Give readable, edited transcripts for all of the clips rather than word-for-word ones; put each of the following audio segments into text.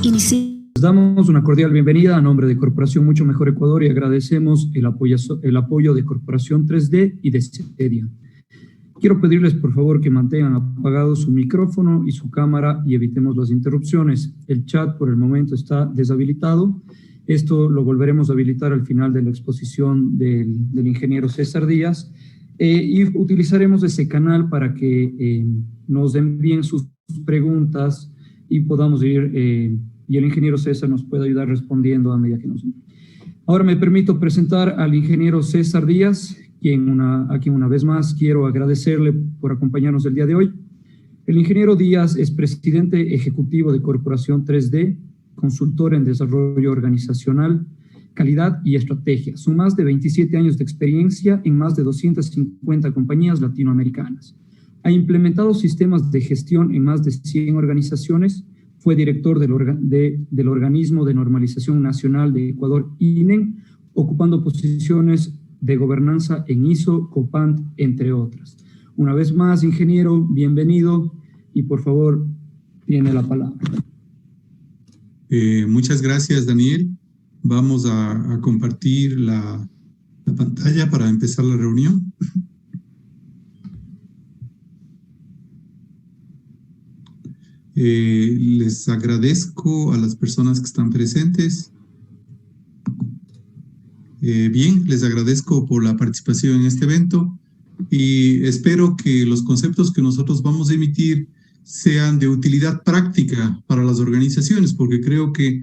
Les damos una cordial bienvenida a nombre de Corporación Mucho Mejor Ecuador y agradecemos el apoyo de Corporación 3D y de CEDIA. Quiero pedirles por favor que mantengan apagado su micrófono y su cámara y evitemos las interrupciones. El chat por el momento está deshabilitado. Esto lo volveremos a habilitar al final de la exposición del ingeniero César Díaz y utilizaremos ese canal para que nos envíen sus preguntas y podamos ir y el ingeniero César nos puede ayudar respondiendo a medida que nos... Ahora me permito presentar al ingeniero César Díaz, a quien una vez más quiero agradecerle por acompañarnos el día de hoy. El ingeniero Díaz es presidente ejecutivo de Corporación 3D, consultor en desarrollo organizacional, calidad y estrategia. Son más de 27 años de experiencia en más de 250 compañías latinoamericanas. Ha implementado sistemas de gestión en más de 100 organizaciones. Fue director del Organismo de Normalización Nacional de Ecuador, INEN, ocupando posiciones de gobernanza en ISO, COPANT, entre otras. Una vez más, ingeniero, bienvenido y por favor, tiene la palabra. Muchas gracias, Daniel. Vamos a compartir la pantalla para empezar la reunión. Les agradezco a las personas que están presentes. Bien, les agradezco por la participación en este evento y espero que los conceptos que nosotros vamos a emitir sean de utilidad práctica para las organizaciones, porque creo que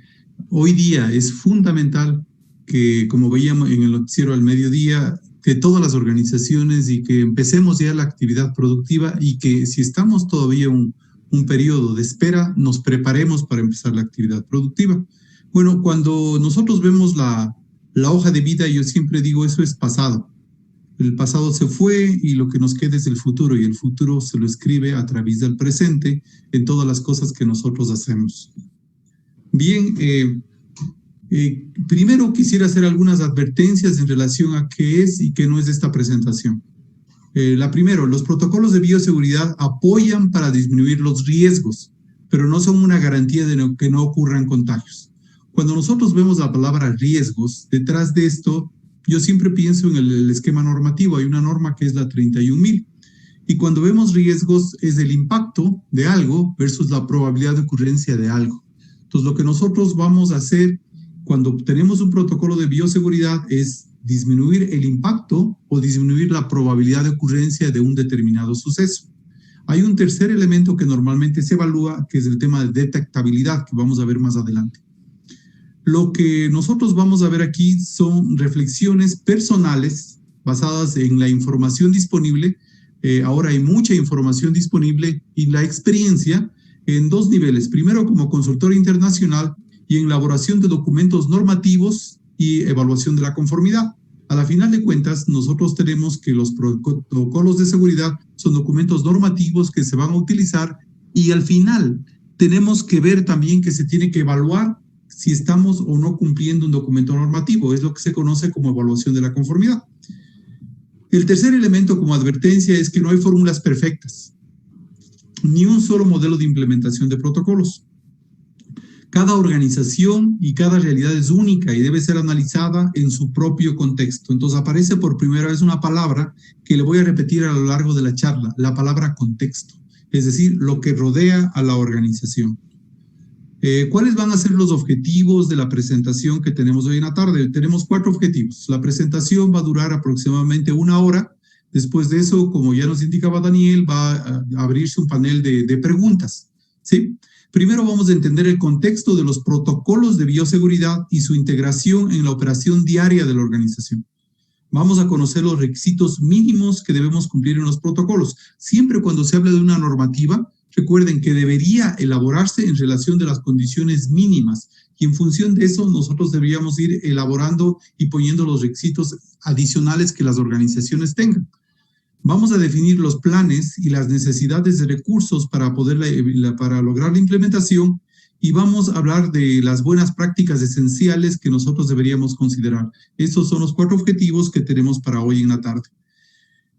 hoy día es fundamental que, como veíamos en el noticiero al mediodía, que todas las organizaciones y que empecemos ya la actividad productiva y que si estamos todavía un periodo de espera, nos preparemos para empezar la actividad productiva. Bueno, cuando nosotros vemos la hoja de vida, yo siempre digo, eso es pasado. El pasado se fue y lo que nos queda es el futuro, y el futuro se lo escribe a través del presente en todas las cosas que nosotros hacemos. Bien, primero quisiera hacer algunas advertencias en relación a qué es y qué no es esta presentación. La primera, los protocolos de bioseguridad apoyan para disminuir los riesgos, pero no son una garantía de que no ocurran contagios. Cuando nosotros vemos la palabra riesgos, detrás de esto, yo siempre pienso en el esquema normativo. Hay una norma que es la 31.000. Y cuando vemos riesgos, es el impacto de algo versus la probabilidad de ocurrencia de algo. Entonces, lo que nosotros vamos a hacer cuando tenemos un protocolo de bioseguridad es disminuir el impacto o disminuir la probabilidad de ocurrencia de un determinado suceso. Hay un tercer elemento que normalmente se evalúa, que es el tema de detectabilidad, que vamos a ver más adelante. Lo que nosotros vamos a ver aquí son reflexiones personales basadas en la información disponible. Ahora hay mucha información disponible y la experiencia en dos niveles. Primero, como consultor internacional y en elaboración de documentos normativos y evaluación de la conformidad. A la final de cuentas, nosotros tenemos que los protocolos de seguridad son documentos normativos que se van a utilizar y al final tenemos que ver también que se tiene que evaluar si estamos o no cumpliendo un documento normativo. Es lo que se conoce como evaluación de la conformidad. El tercer elemento como advertencia es que no hay fórmulas perfectas, ni un solo modelo de implementación de protocolos. Cada organización y cada realidad es única y debe ser analizada en su propio contexto. Entonces aparece por primera vez una palabra que le voy a repetir a lo largo de la charla, la palabra contexto, es decir, lo que rodea a la organización. ¿Cuáles van a ser los objetivos de la presentación que tenemos hoy en la tarde? Tenemos 4 objetivos. La presentación va a durar aproximadamente 1 hora. Después de eso, como ya nos indicaba Daniel, va a abrirse un panel de preguntas, ¿sí? Primero vamos a entender el contexto de los protocolos de bioseguridad y su integración en la operación diaria de la organización. Vamos a conocer los requisitos mínimos que debemos cumplir en los protocolos. Siempre cuando se habla de una normativa, recuerden que debería elaborarse en relación de las condiciones mínimas y en función de eso nosotros deberíamos ir elaborando y poniendo los requisitos adicionales que las organizaciones tengan. Vamos a definir los planes y las necesidades de recursos para lograr la implementación y vamos a hablar de las buenas prácticas esenciales que nosotros deberíamos considerar. Estos son los 4 objetivos que tenemos para hoy en la tarde.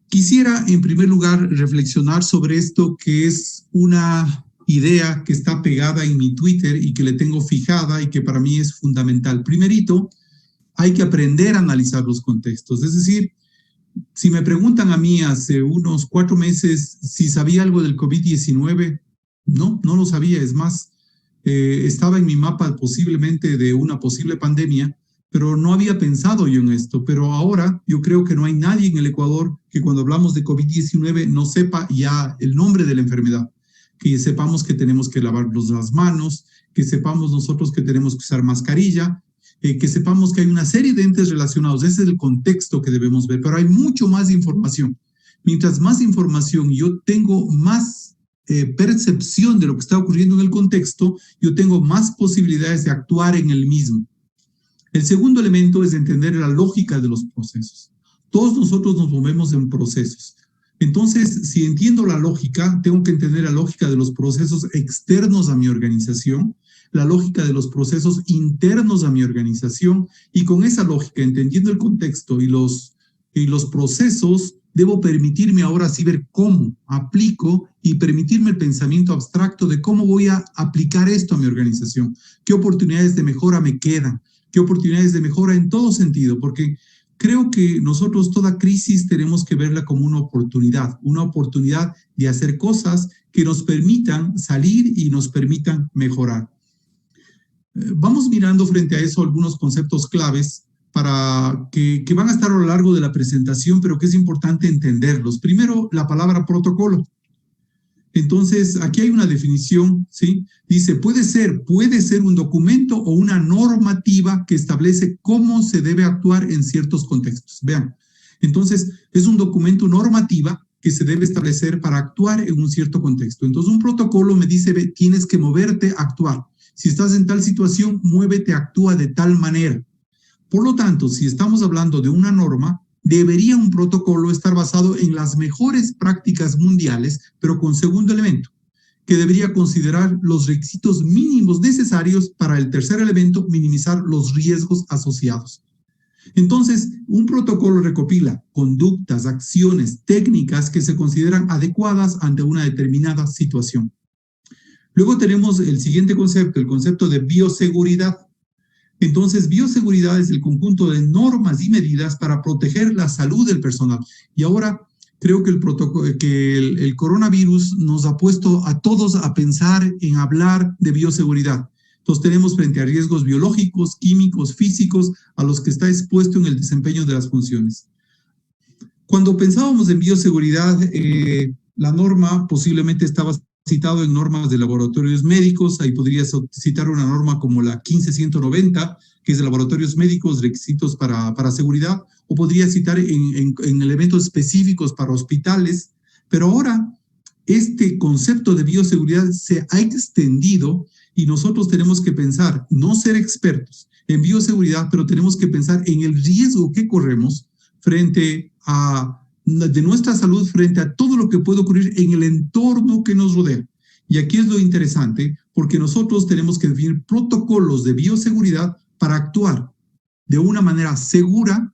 Quisiera, en primer lugar, reflexionar sobre esto que es una idea que está pegada en mi Twitter y que le tengo fijada y que para mí es fundamental. Primerito, hay que aprender a analizar los contextos. Es decir, si me preguntan a mí hace unos 4 meses si sabía algo del COVID-19, no lo sabía. Es más, estaba en mi mapa posiblemente de una posible pandemia, pero no había pensado yo en esto. Pero ahora yo creo que no hay nadie en el Ecuador que cuando hablamos de COVID-19 no sepa ya el nombre de la enfermedad, que sepamos que tenemos que lavarnos las manos, que sepamos nosotros que tenemos que usar mascarilla, que sepamos que hay una serie de entes relacionados. Ese es el contexto que debemos ver, pero hay mucho más información. Mientras más información yo tengo, más percepción de lo que está ocurriendo en el contexto, yo tengo más posibilidades de actuar en el mismo. El segundo elemento es entender la lógica de los procesos. Todos nosotros nos movemos en procesos. Entonces, si entiendo la lógica, tengo que entender la lógica de los procesos externos a mi organización, la lógica de los procesos internos a mi organización, y con esa lógica, entendiendo el contexto y los procesos, debo permitirme ahora sí ver cómo aplico y permitirme el pensamiento abstracto de cómo voy a aplicar esto a mi organización, qué oportunidades de mejora me quedan, qué oportunidades de mejora en todo sentido, porque creo que nosotros toda crisis tenemos que verla como una oportunidad de hacer cosas que nos permitan salir y nos permitan mejorar. Vamos mirando frente a eso algunos conceptos claves para que van a estar a lo largo de la presentación, pero que es importante entenderlos. Primero, la palabra protocolo. Entonces, aquí hay una definición, ¿sí? Dice, puede ser un documento o una normativa que establece cómo se debe actuar en ciertos contextos. Vean, entonces, es un documento normativa que se debe establecer para actuar en un cierto contexto. Entonces, un protocolo me dice, tienes que moverte a actuar. Si estás en tal situación, muévete, actúa de tal manera. Por lo tanto, si estamos hablando de una norma, debería un protocolo estar basado en las mejores prácticas mundiales, pero con segundo elemento, que debería considerar los requisitos mínimos necesarios para el tercer elemento, minimizar los riesgos asociados. Entonces, un protocolo recopila conductas, acciones, técnicas que se consideran adecuadas ante una determinada situación. Luego tenemos el siguiente concepto, el concepto de bioseguridad. Entonces, bioseguridad es el conjunto de normas y medidas para proteger la salud del personal. Y ahora creo que el coronavirus nos ha puesto a todos a pensar en hablar de bioseguridad. Entonces, tenemos frente a riesgos biológicos, químicos, físicos, a los que está expuesto en el desempeño de las funciones. Cuando pensábamos en bioseguridad, la norma posiblemente estaba citado en normas de laboratorios médicos. Ahí podría citar una norma como la 15190, que es de laboratorios médicos, requisitos para seguridad, o podría citar en elementos específicos para hospitales. Pero ahora este concepto de bioseguridad se ha extendido y nosotros tenemos que pensar, no ser expertos en bioseguridad, pero tenemos que pensar en el riesgo que corremos de nuestra salud frente a todo lo que puede ocurrir en el entorno que nos rodea. Y aquí es lo interesante, porque nosotros tenemos que definir protocolos de bioseguridad para actuar de una manera segura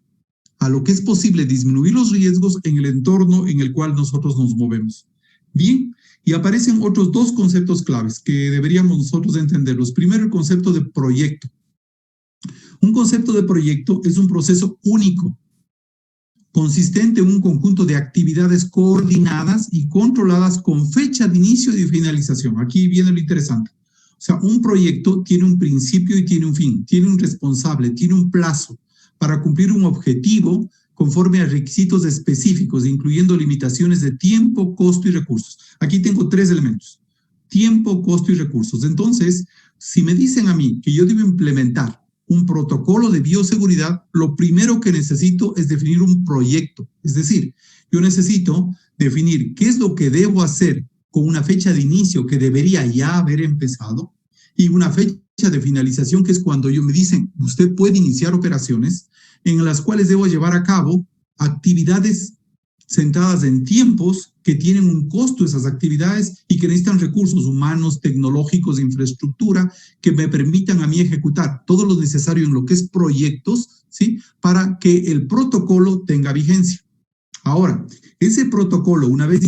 a lo que es posible disminuir los riesgos en el entorno en el cual nosotros nos movemos. Bien, y aparecen otros dos conceptos claves que deberíamos nosotros entenderlos. Primero, el concepto de proyecto. Un concepto de proyecto es un proceso único, consistente en un conjunto de actividades coordinadas y controladas con fecha de inicio y de finalización. Aquí viene lo interesante. O sea, un proyecto tiene un principio y tiene un fin, tiene un responsable, tiene un plazo para cumplir un objetivo conforme a requisitos específicos, incluyendo limitaciones de tiempo, costo y recursos. Aquí tengo 3 elementos: tiempo, costo y recursos. Entonces, si me dicen a mí que yo debo implementar un protocolo de bioseguridad, lo primero que necesito es definir un proyecto. Es decir, yo necesito definir qué es lo que debo hacer con una fecha de inicio que debería ya haber empezado y una fecha de finalización, que es cuando me dicen, usted puede iniciar operaciones en las cuales debo llevar a cabo actividades centradas en tiempos que tienen un costo, esas actividades, y que necesitan recursos humanos, tecnológicos, de infraestructura, que me permitan a mí ejecutar todo lo necesario en lo que es proyectos, ¿sí?, para que el protocolo tenga vigencia. Ahora, ese protocolo, una vez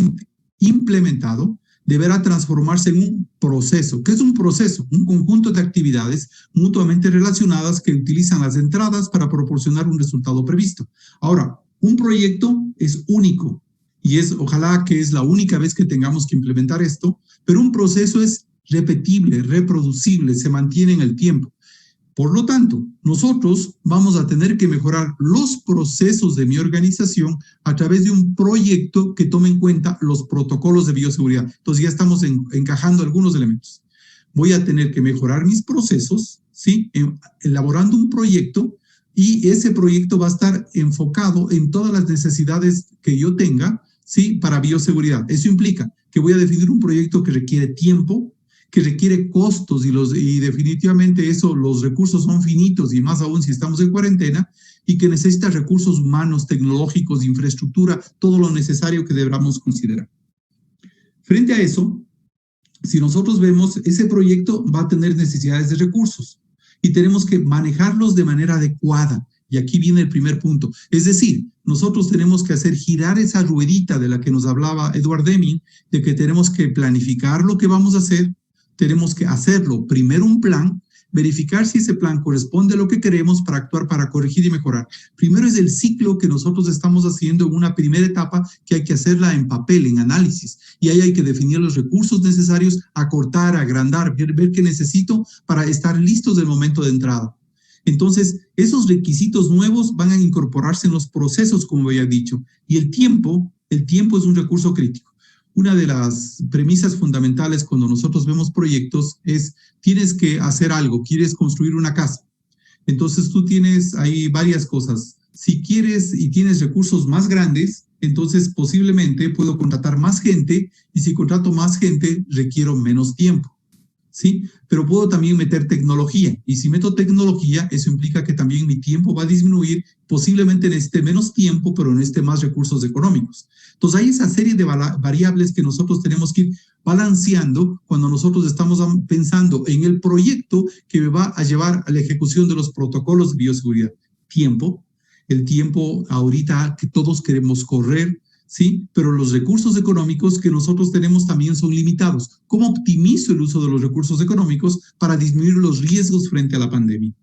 implementado, deberá transformarse en un proceso. ¿Qué es un proceso? Un conjunto de actividades mutuamente relacionadas que utilizan las entradas para proporcionar un resultado previsto. Ahora, un proyecto es único y ojalá que es la única vez que tengamos que implementar esto, pero un proceso es repetible, reproducible, se mantiene en el tiempo. Por lo tanto, nosotros vamos a tener que mejorar los procesos de mi organización a través de un proyecto que tome en cuenta los protocolos de bioseguridad. Entonces ya estamos encajando algunos elementos. Voy a tener que mejorar mis procesos, ¿sí? Elaborando un proyecto, y ese proyecto va a estar enfocado en todas las necesidades que yo tenga, ¿sí? Para bioseguridad. Eso implica que voy a definir un proyecto que requiere tiempo, que requiere costos y definitivamente los recursos son finitos y más aún si estamos en cuarentena, y que necesita recursos humanos, tecnológicos, infraestructura, todo lo necesario que debamos considerar. Frente a eso, si nosotros vemos, ese proyecto va a tener necesidades de recursos y tenemos que manejarlos de manera adecuada. Y aquí viene el primer punto. Es decir, nosotros tenemos que hacer girar esa ruedita de la que nos hablaba Edward Deming, de que tenemos que planificar lo que vamos a hacer. Tenemos que hacerlo, primero un plan, verificar si ese plan corresponde a lo que queremos para actuar, para corregir y mejorar. Primero es el ciclo que nosotros estamos haciendo en una primera etapa que hay que hacerla en papel, en análisis. Y ahí hay que definir los recursos necesarios, acortar, agrandar, ver qué necesito para estar listos del momento de entrada. Entonces, esos requisitos nuevos van a incorporarse en los procesos, como había dicho. Y el tiempo es un recurso crítico. Una de las premisas fundamentales cuando nosotros vemos proyectos es, tienes que hacer algo, quieres construir una casa. Entonces tú tienes ahí varias cosas. Si quieres y tienes recursos más grandes, entonces posiblemente puedo contratar más gente, y si contrato más gente, requiero menos tiempo, ¿sí? Pero puedo también meter tecnología, y si meto tecnología, eso implica que también mi tiempo va a disminuir, posiblemente necesite menos tiempo, pero necesite más recursos económicos. Entonces hay esa serie de variables que nosotros tenemos que ir balanceando cuando nosotros estamos pensando en el proyecto que me va a llevar a la ejecución de los protocolos de bioseguridad. Tiempo, el tiempo ahorita que todos queremos correr, ¿sí? Pero los recursos económicos que nosotros tenemos también son limitados. ¿Cómo optimizo el uso de los recursos económicos para disminuir los riesgos frente a la pandemia?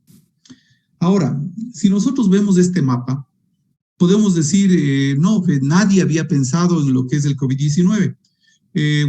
Ahora, si nosotros vemos este mapa, podemos decir, no, que nadie había pensado en lo que es el COVID-19.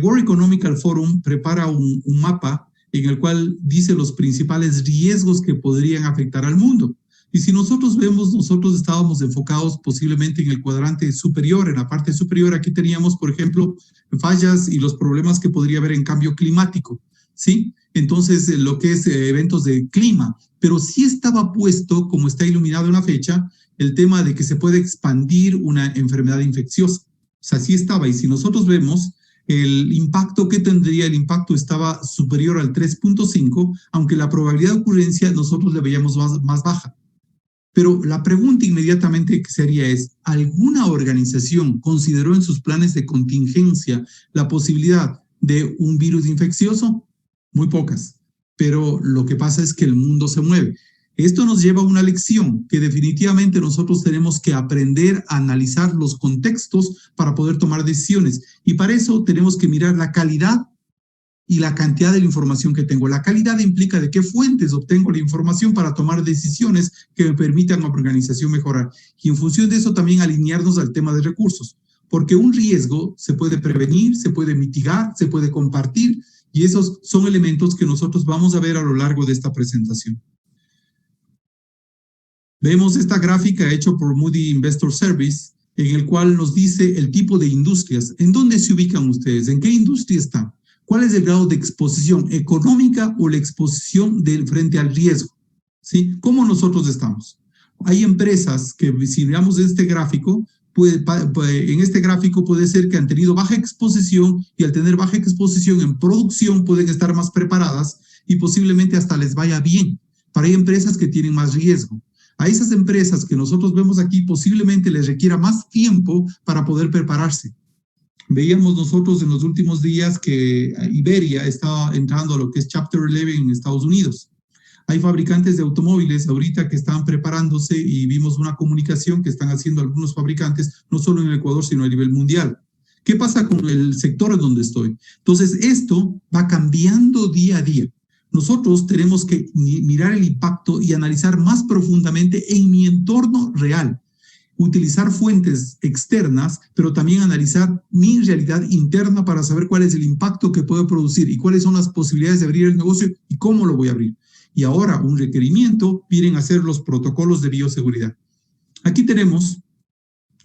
World Economic Forum prepara un mapa en el cual dice los principales riesgos que podrían afectar al mundo. Y si nosotros vemos, nosotros estábamos enfocados posiblemente en el cuadrante superior. En la parte superior aquí teníamos, por ejemplo, fallas y los problemas que podría haber en cambio climático, ¿sí? Entonces, lo que es eventos de clima. Pero sí estaba puesto, como está iluminado en la fecha, el tema de que se puede expandir una enfermedad infecciosa. O sea, sí estaba. Y si nosotros vemos el impacto que tendría, el impacto estaba superior al 3.5, aunque la probabilidad de ocurrencia nosotros la veíamos más baja. Pero la pregunta inmediatamente que sería es, ¿alguna organización consideró en sus planes de contingencia la posibilidad de un virus infeccioso? Muy pocas. Pero lo que pasa es que el mundo se mueve. Esto nos lleva a una lección que definitivamente nosotros tenemos que aprender a analizar los contextos para poder tomar decisiones. Y para eso tenemos que mirar la calidad y la cantidad de la información que tengo. La calidad implica de qué fuentes obtengo la información para tomar decisiones que me permitan a la organización mejorar. Y en función de eso también alinearnos al tema de recursos. Porque un riesgo se puede prevenir, se puede mitigar, se puede compartir. Y esos son elementos que nosotros vamos a ver a lo largo de esta presentación. Vemos esta gráfica hecha por Moody Investor Service, en el cual nos dice el tipo de industrias. ¿En dónde se ubican ustedes? ¿En qué industria están? ¿Cuál es el grado de exposición económica o la exposición frente al riesgo? ¿Sí? ¿Cómo nosotros estamos? Hay empresas que, si miramos este gráfico, en este gráfico puede ser que han tenido baja exposición, y al tener baja exposición en producción pueden estar más preparadas y posiblemente hasta les vaya bien. Pero hay empresas que tienen más riesgo. A esas empresas que nosotros vemos aquí posiblemente les requiera más tiempo para poder prepararse. Veíamos nosotros en los últimos días que Iberia estaba entrando a lo que es Chapter 11 en Estados Unidos. Hay fabricantes de automóviles ahorita que están preparándose, y vimos una comunicación que están haciendo algunos fabricantes, no solo en el Ecuador, sino a nivel mundial, ¿Qué pasa con el sector en donde estoy? Entonces, esto va cambiando día a día. Nosotros tenemos que mirar el impacto y analizar más profundamente en mi entorno real. Utilizar fuentes externas, pero también analizar mi realidad interna para saber cuál es el impacto que puedo producir y cuáles son las posibilidades de abrir el negocio y cómo lo voy a abrir. Y ahora un requerimiento vienen a ser los protocolos de bioseguridad. Aquí tenemos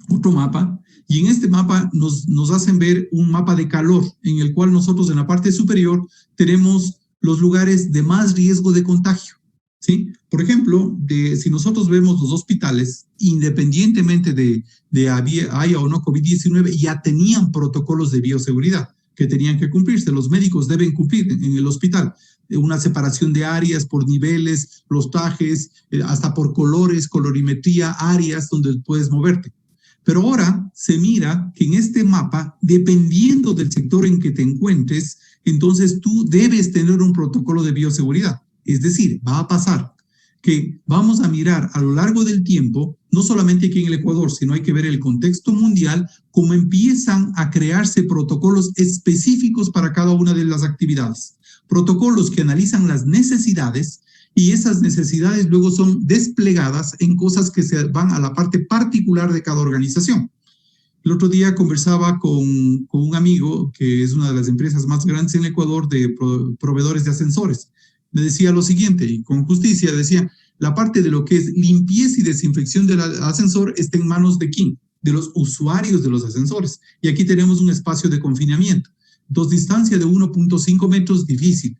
otro mapa y en este mapa nos hacen ver un mapa de calor en el cual nosotros en la parte superior tenemos los lugares de más riesgo de contagio. ¿Sí? Por ejemplo, si nosotros vemos los hospitales, independientemente de haya o no COVID-19, ya tenían protocolos de bioseguridad que tenían que cumplirse. Los médicos deben cumplir en el hospital una separación de áreas por niveles, los trajes, hasta por colores, colorimetría, áreas donde puedes moverte. Pero ahora se mira que en este mapa, dependiendo del sector en que te encuentres, entonces tú debes tener un protocolo de bioseguridad. Es decir, va a pasar que vamos a mirar a lo largo del tiempo, no solamente aquí en el Ecuador, sino hay que ver el contexto mundial, cómo empiezan a crearse protocolos específicos para cada una de las actividades. Protocolos que analizan las necesidades y esas necesidades luego son desplegadas en cosas que se van a la parte particular de cada organización. El otro día conversaba con un amigo que es una de las empresas más grandes en Ecuador de proveedores de ascensores. Me decía lo siguiente, y con justicia decía, la parte de lo que es limpieza y desinfección del ascensor está en manos de ¿quién? De los usuarios de los ascensores. Y aquí tenemos un espacio de confinamiento. Entonces, distancia de 1.5 metros, difícil.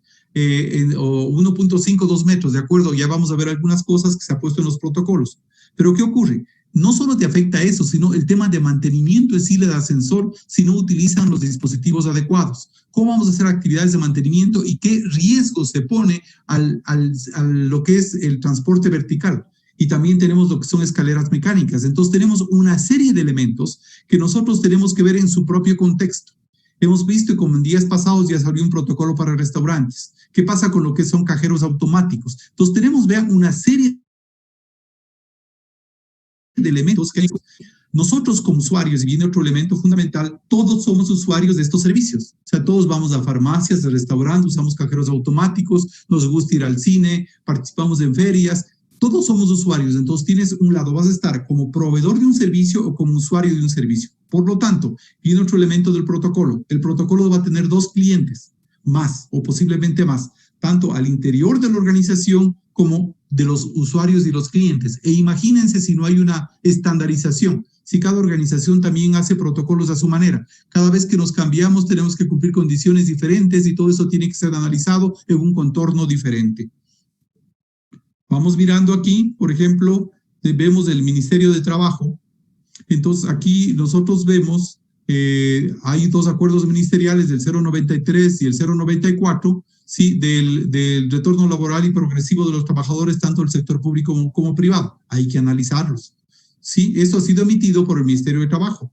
O 1.5, 2 metros, de acuerdo, ya vamos a ver algunas cosas que se ha puesto en los protocolos. Pero ¿qué ocurre? No solo te afecta eso, sino el tema de mantenimiento en sí del ascensor si no utilizan los dispositivos adecuados. ¿Cómo vamos a hacer actividades de mantenimiento y qué riesgo se pone a lo que es el transporte vertical? Y también tenemos lo que son escaleras mecánicas. Entonces tenemos una serie de elementos que nosotros tenemos que ver en su propio contexto. Hemos visto que en días pasados ya salió un protocolo para restaurantes. ¿Qué pasa con lo que son cajeros automáticos? Entonces tenemos, vean, una serie de elementos que nosotros como usuarios, y viene otro elemento fundamental, todos somos usuarios de estos servicios. O sea, todos vamos a farmacias, a restaurantes, usamos cajeros automáticos, nos gusta ir al cine, participamos en ferias, todos somos usuarios. Entonces tienes un lado, vas a estar como proveedor de un servicio o como usuario de un servicio. Por lo tanto, viene otro elemento del protocolo. El protocolo va a tener 2 clientes más o posiblemente más, tanto al interior de la organización como de los usuarios y los clientes. E imagínense si no hay una estandarización, si cada organización también hace protocolos a su manera. Cada vez que nos cambiamos tenemos que cumplir condiciones diferentes y todo eso tiene que ser analizado en un contorno diferente. Vamos mirando aquí, por ejemplo, vemos el Ministerio de Trabajo. Entonces aquí nosotros vemos, hay 2 acuerdos ministeriales del 093 y el 094, ¿sí? del retorno laboral y progresivo de los trabajadores, tanto del sector público como privado. Hay que analizarlos. ¿Sí? Esto ha sido emitido por el Ministerio de Trabajo.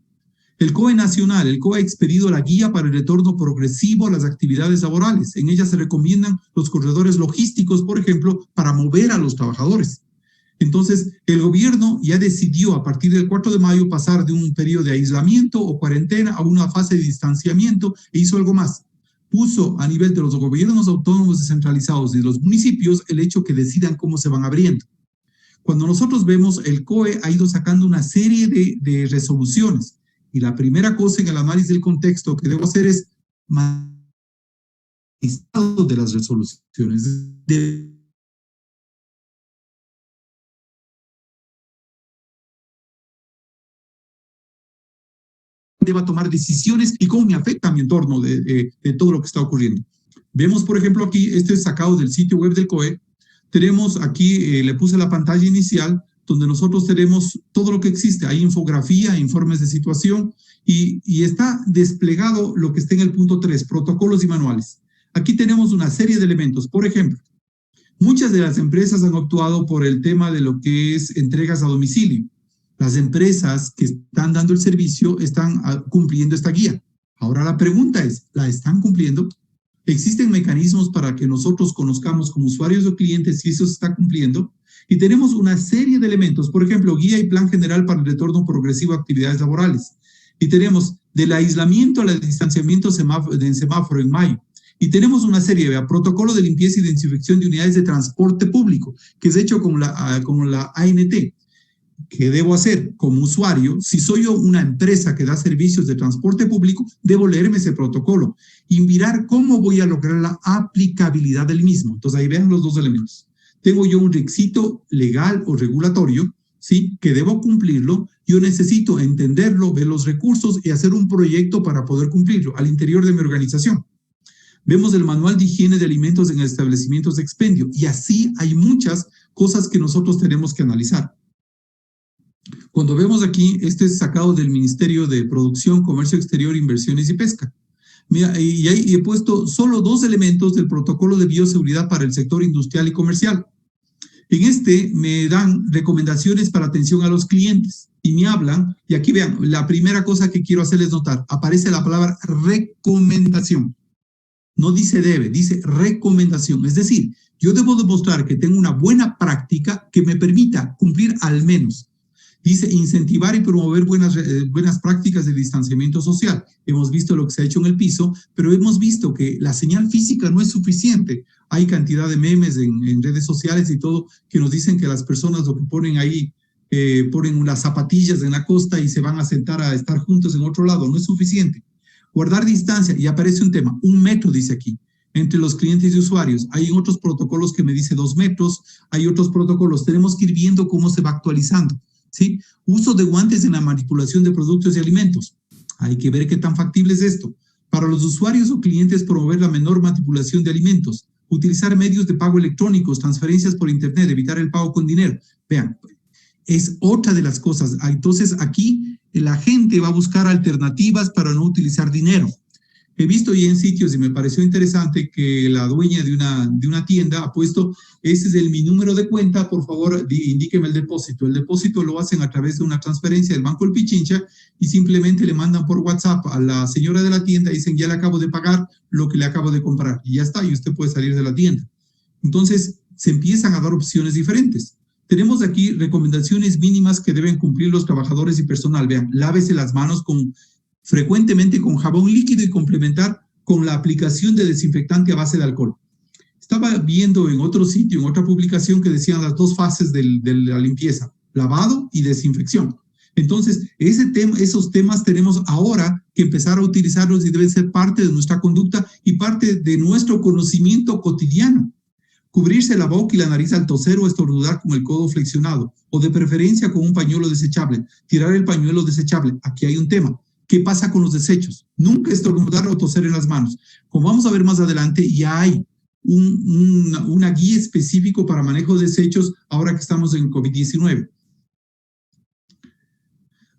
El COE nacional, el COE ha expedido la guía para el retorno progresivo a las actividades laborales. En ella se recomiendan los corredores logísticos, por ejemplo, para mover a los trabajadores. Entonces, el gobierno ya decidió a partir del 4 de mayo pasar de un periodo de aislamiento o cuarentena a una fase de distanciamiento e hizo algo más. Puso a nivel de los gobiernos autónomos descentralizados y de los municipios el hecho que decidan cómo se van abriendo. Cuando nosotros vemos, el COE ha ido sacando una serie de resoluciones. Y la primera cosa en el análisis del contexto que debo hacer es listado de las resoluciones. Deba tomar decisiones y cómo me afecta a mi entorno de todo lo que está ocurriendo. Vemos, por ejemplo, aquí, este es sacado del sitio web del COE. Tenemos aquí, le puse la pantalla inicial, donde nosotros tenemos todo lo que existe. Hay infografía, informes de situación y está desplegado lo que está en el punto 3, protocolos y manuales. Aquí tenemos una serie de elementos. Por ejemplo, muchas de las empresas han optado por el tema de lo que es entregas a domicilio. Las empresas que están dando el servicio están cumpliendo esta guía. Ahora la pregunta es, ¿la están cumpliendo? ¿Existen mecanismos para que nosotros conozcamos como usuarios o clientes si eso se está cumpliendo? Y tenemos una serie de elementos, por ejemplo, guía y plan general para el retorno progresivo a actividades laborales. Y tenemos del aislamiento al distanciamiento en semáforo en mayo. Y tenemos una serie de protocolo de limpieza y desinfección de unidades de transporte público, que es hecho con la ANT. ¿Qué debo hacer como usuario? Si soy yo una empresa que da servicios de transporte público, debo leerme ese protocolo y mirar cómo voy a lograr la aplicabilidad del mismo. Entonces ahí vean los dos elementos. Tengo yo un requisito legal o regulatorio, ¿sí?, que debo cumplirlo. Yo necesito entenderlo, ver los recursos y hacer un proyecto para poder cumplirlo al interior de mi organización. Vemos el manual de higiene de alimentos en establecimientos de expendio y así hay muchas cosas que nosotros tenemos que analizar. Cuando vemos aquí, este es sacado del Ministerio de Producción, Comercio Exterior, Inversiones y Pesca. Mira, y ahí he puesto solo 2 elementos del protocolo de bioseguridad para el sector industrial y comercial. En este me dan recomendaciones para atención a los clientes y me hablan, y aquí vean, la primera cosa que quiero hacerles notar, aparece la palabra recomendación. No dice debe, dice recomendación. Es decir, yo debo demostrar que tengo una buena práctica que me permita cumplir al menos. Dice incentivar y promover buenas prácticas de distanciamiento social. Hemos visto lo que se ha hecho en el piso, pero hemos visto que la señal física no es suficiente. Hay cantidad de memes en redes sociales y todo que nos dicen que las personas lo que ponen ahí, ponen unas zapatillas en la costa y se van a sentar a estar juntos en otro lado. No es suficiente. Guardar distancia, y aparece un tema, 1 metro dice aquí, entre los clientes y usuarios. Hay otros protocolos que me dice 2 metros, hay otros protocolos. Tenemos que ir viendo cómo se va actualizando. ¿Sí? Uso de guantes en la manipulación de productos y alimentos. Hay que ver qué tan factible es esto. Para los usuarios o clientes, promover la menor manipulación de alimentos. Utilizar medios de pago electrónicos, transferencias por internet, evitar el pago con dinero. Vean, es otra de las cosas. Entonces, aquí la gente va a buscar alternativas para no utilizar dinero. He visto ya en sitios y me pareció interesante que la dueña de una tienda ha puesto, ese es mi número de cuenta, por favor, indíqueme el depósito. El depósito lo hacen a través de una transferencia del Banco del Pichincha y simplemente le mandan por WhatsApp a la señora de la tienda y dicen, ya le acabo de pagar lo que le acabo de comprar. Y ya está, y usted puede salir de la tienda. Entonces, se empiezan a dar opciones diferentes. Tenemos aquí recomendaciones mínimas que deben cumplir los trabajadores y personal. Vean, lávese las manos frecuentemente con jabón líquido y complementar con la aplicación de desinfectante a base de alcohol. Estaba viendo en otro sitio, en otra publicación, que decían las 2 fases de la limpieza, lavado y desinfección. Entonces, esos temas tenemos ahora que empezar a utilizarlos y deben ser parte de nuestra conducta y parte de nuestro conocimiento cotidiano. Cubrirse la boca y la nariz al toser o estornudar con el codo flexionado, o de preferencia con un pañuelo desechable. Tirar el pañuelo desechable. Aquí hay un tema. ¿Qué pasa con los desechos? Nunca estornudar o toser en las manos. Como vamos a ver más adelante, ya hay una guía específico para manejo de desechos ahora que estamos en COVID-19.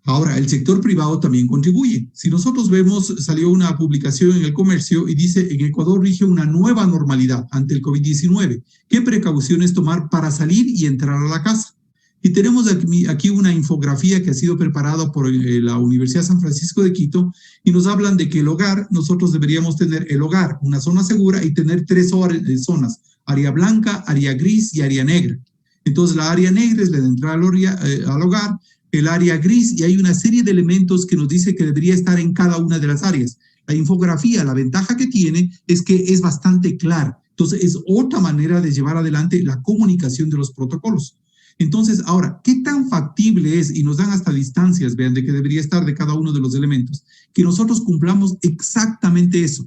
Ahora, el sector privado también contribuye. Si nosotros vemos, salió una publicación en El Comercio y dice, en Ecuador rige una nueva normalidad ante el COVID-19. ¿Qué precauciones tomar para salir y entrar a la casa? Y tenemos aquí una infografía que ha sido preparada por la Universidad San Francisco de Quito y nos hablan de que el hogar, nosotros deberíamos tener el hogar, una zona segura y tener 3 zonas, área blanca, área gris y área negra. Entonces la área negra es la de entrar al hogar, el área gris, y hay una serie de elementos que nos dice que debería estar en cada una de las áreas. La infografía, la ventaja que tiene es que es bastante clara. Entonces es otra manera de llevar adelante la comunicación de los protocolos. Entonces, ahora, ¿qué tan factible es? Y nos dan hasta distancias, vean, de que debería estar de cada uno de los elementos. Que nosotros cumplamos exactamente eso.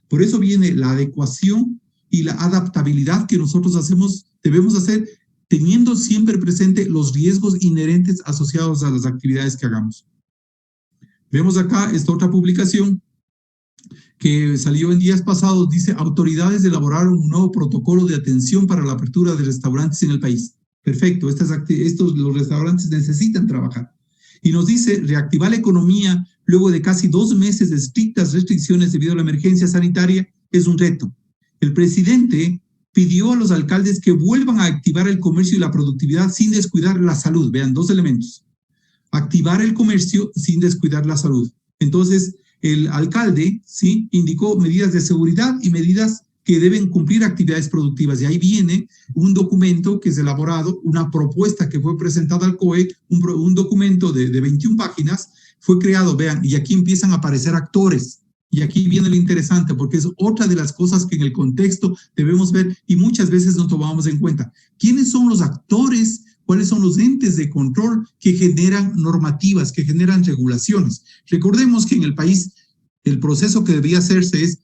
Por eso viene la adecuación y la adaptabilidad que nosotros debemos hacer, teniendo siempre presente los riesgos inherentes asociados a las actividades que hagamos. Vemos acá esta otra publicación que salió en días pasados, dice, autoridades elaboraron un nuevo protocolo de atención para la apertura de restaurantes en el país. Perfecto, los restaurantes necesitan trabajar. Y nos dice, reactivar la economía luego de casi 2 meses de estrictas restricciones debido a la emergencia sanitaria es un reto. El presidente pidió a los alcaldes que vuelvan a activar el comercio y la productividad sin descuidar la salud. Vean, 2 elementos. Activar el comercio sin descuidar la salud. Entonces, el alcalde, ¿sí?, indicó medidas de seguridad y medidas que deben cumplir actividades productivas. Y ahí viene un documento que es elaborado, una propuesta que fue presentada al COE, un documento de 21 páginas, fue creado, vean, y aquí empiezan a aparecer actores. Y aquí viene lo interesante, porque es otra de las cosas que en el contexto debemos ver y muchas veces no tomamos en cuenta. ¿Quiénes son los actores? ¿Cuáles son los entes de control que generan normativas, que generan regulaciones? Recordemos que en el país el proceso que debía hacerse es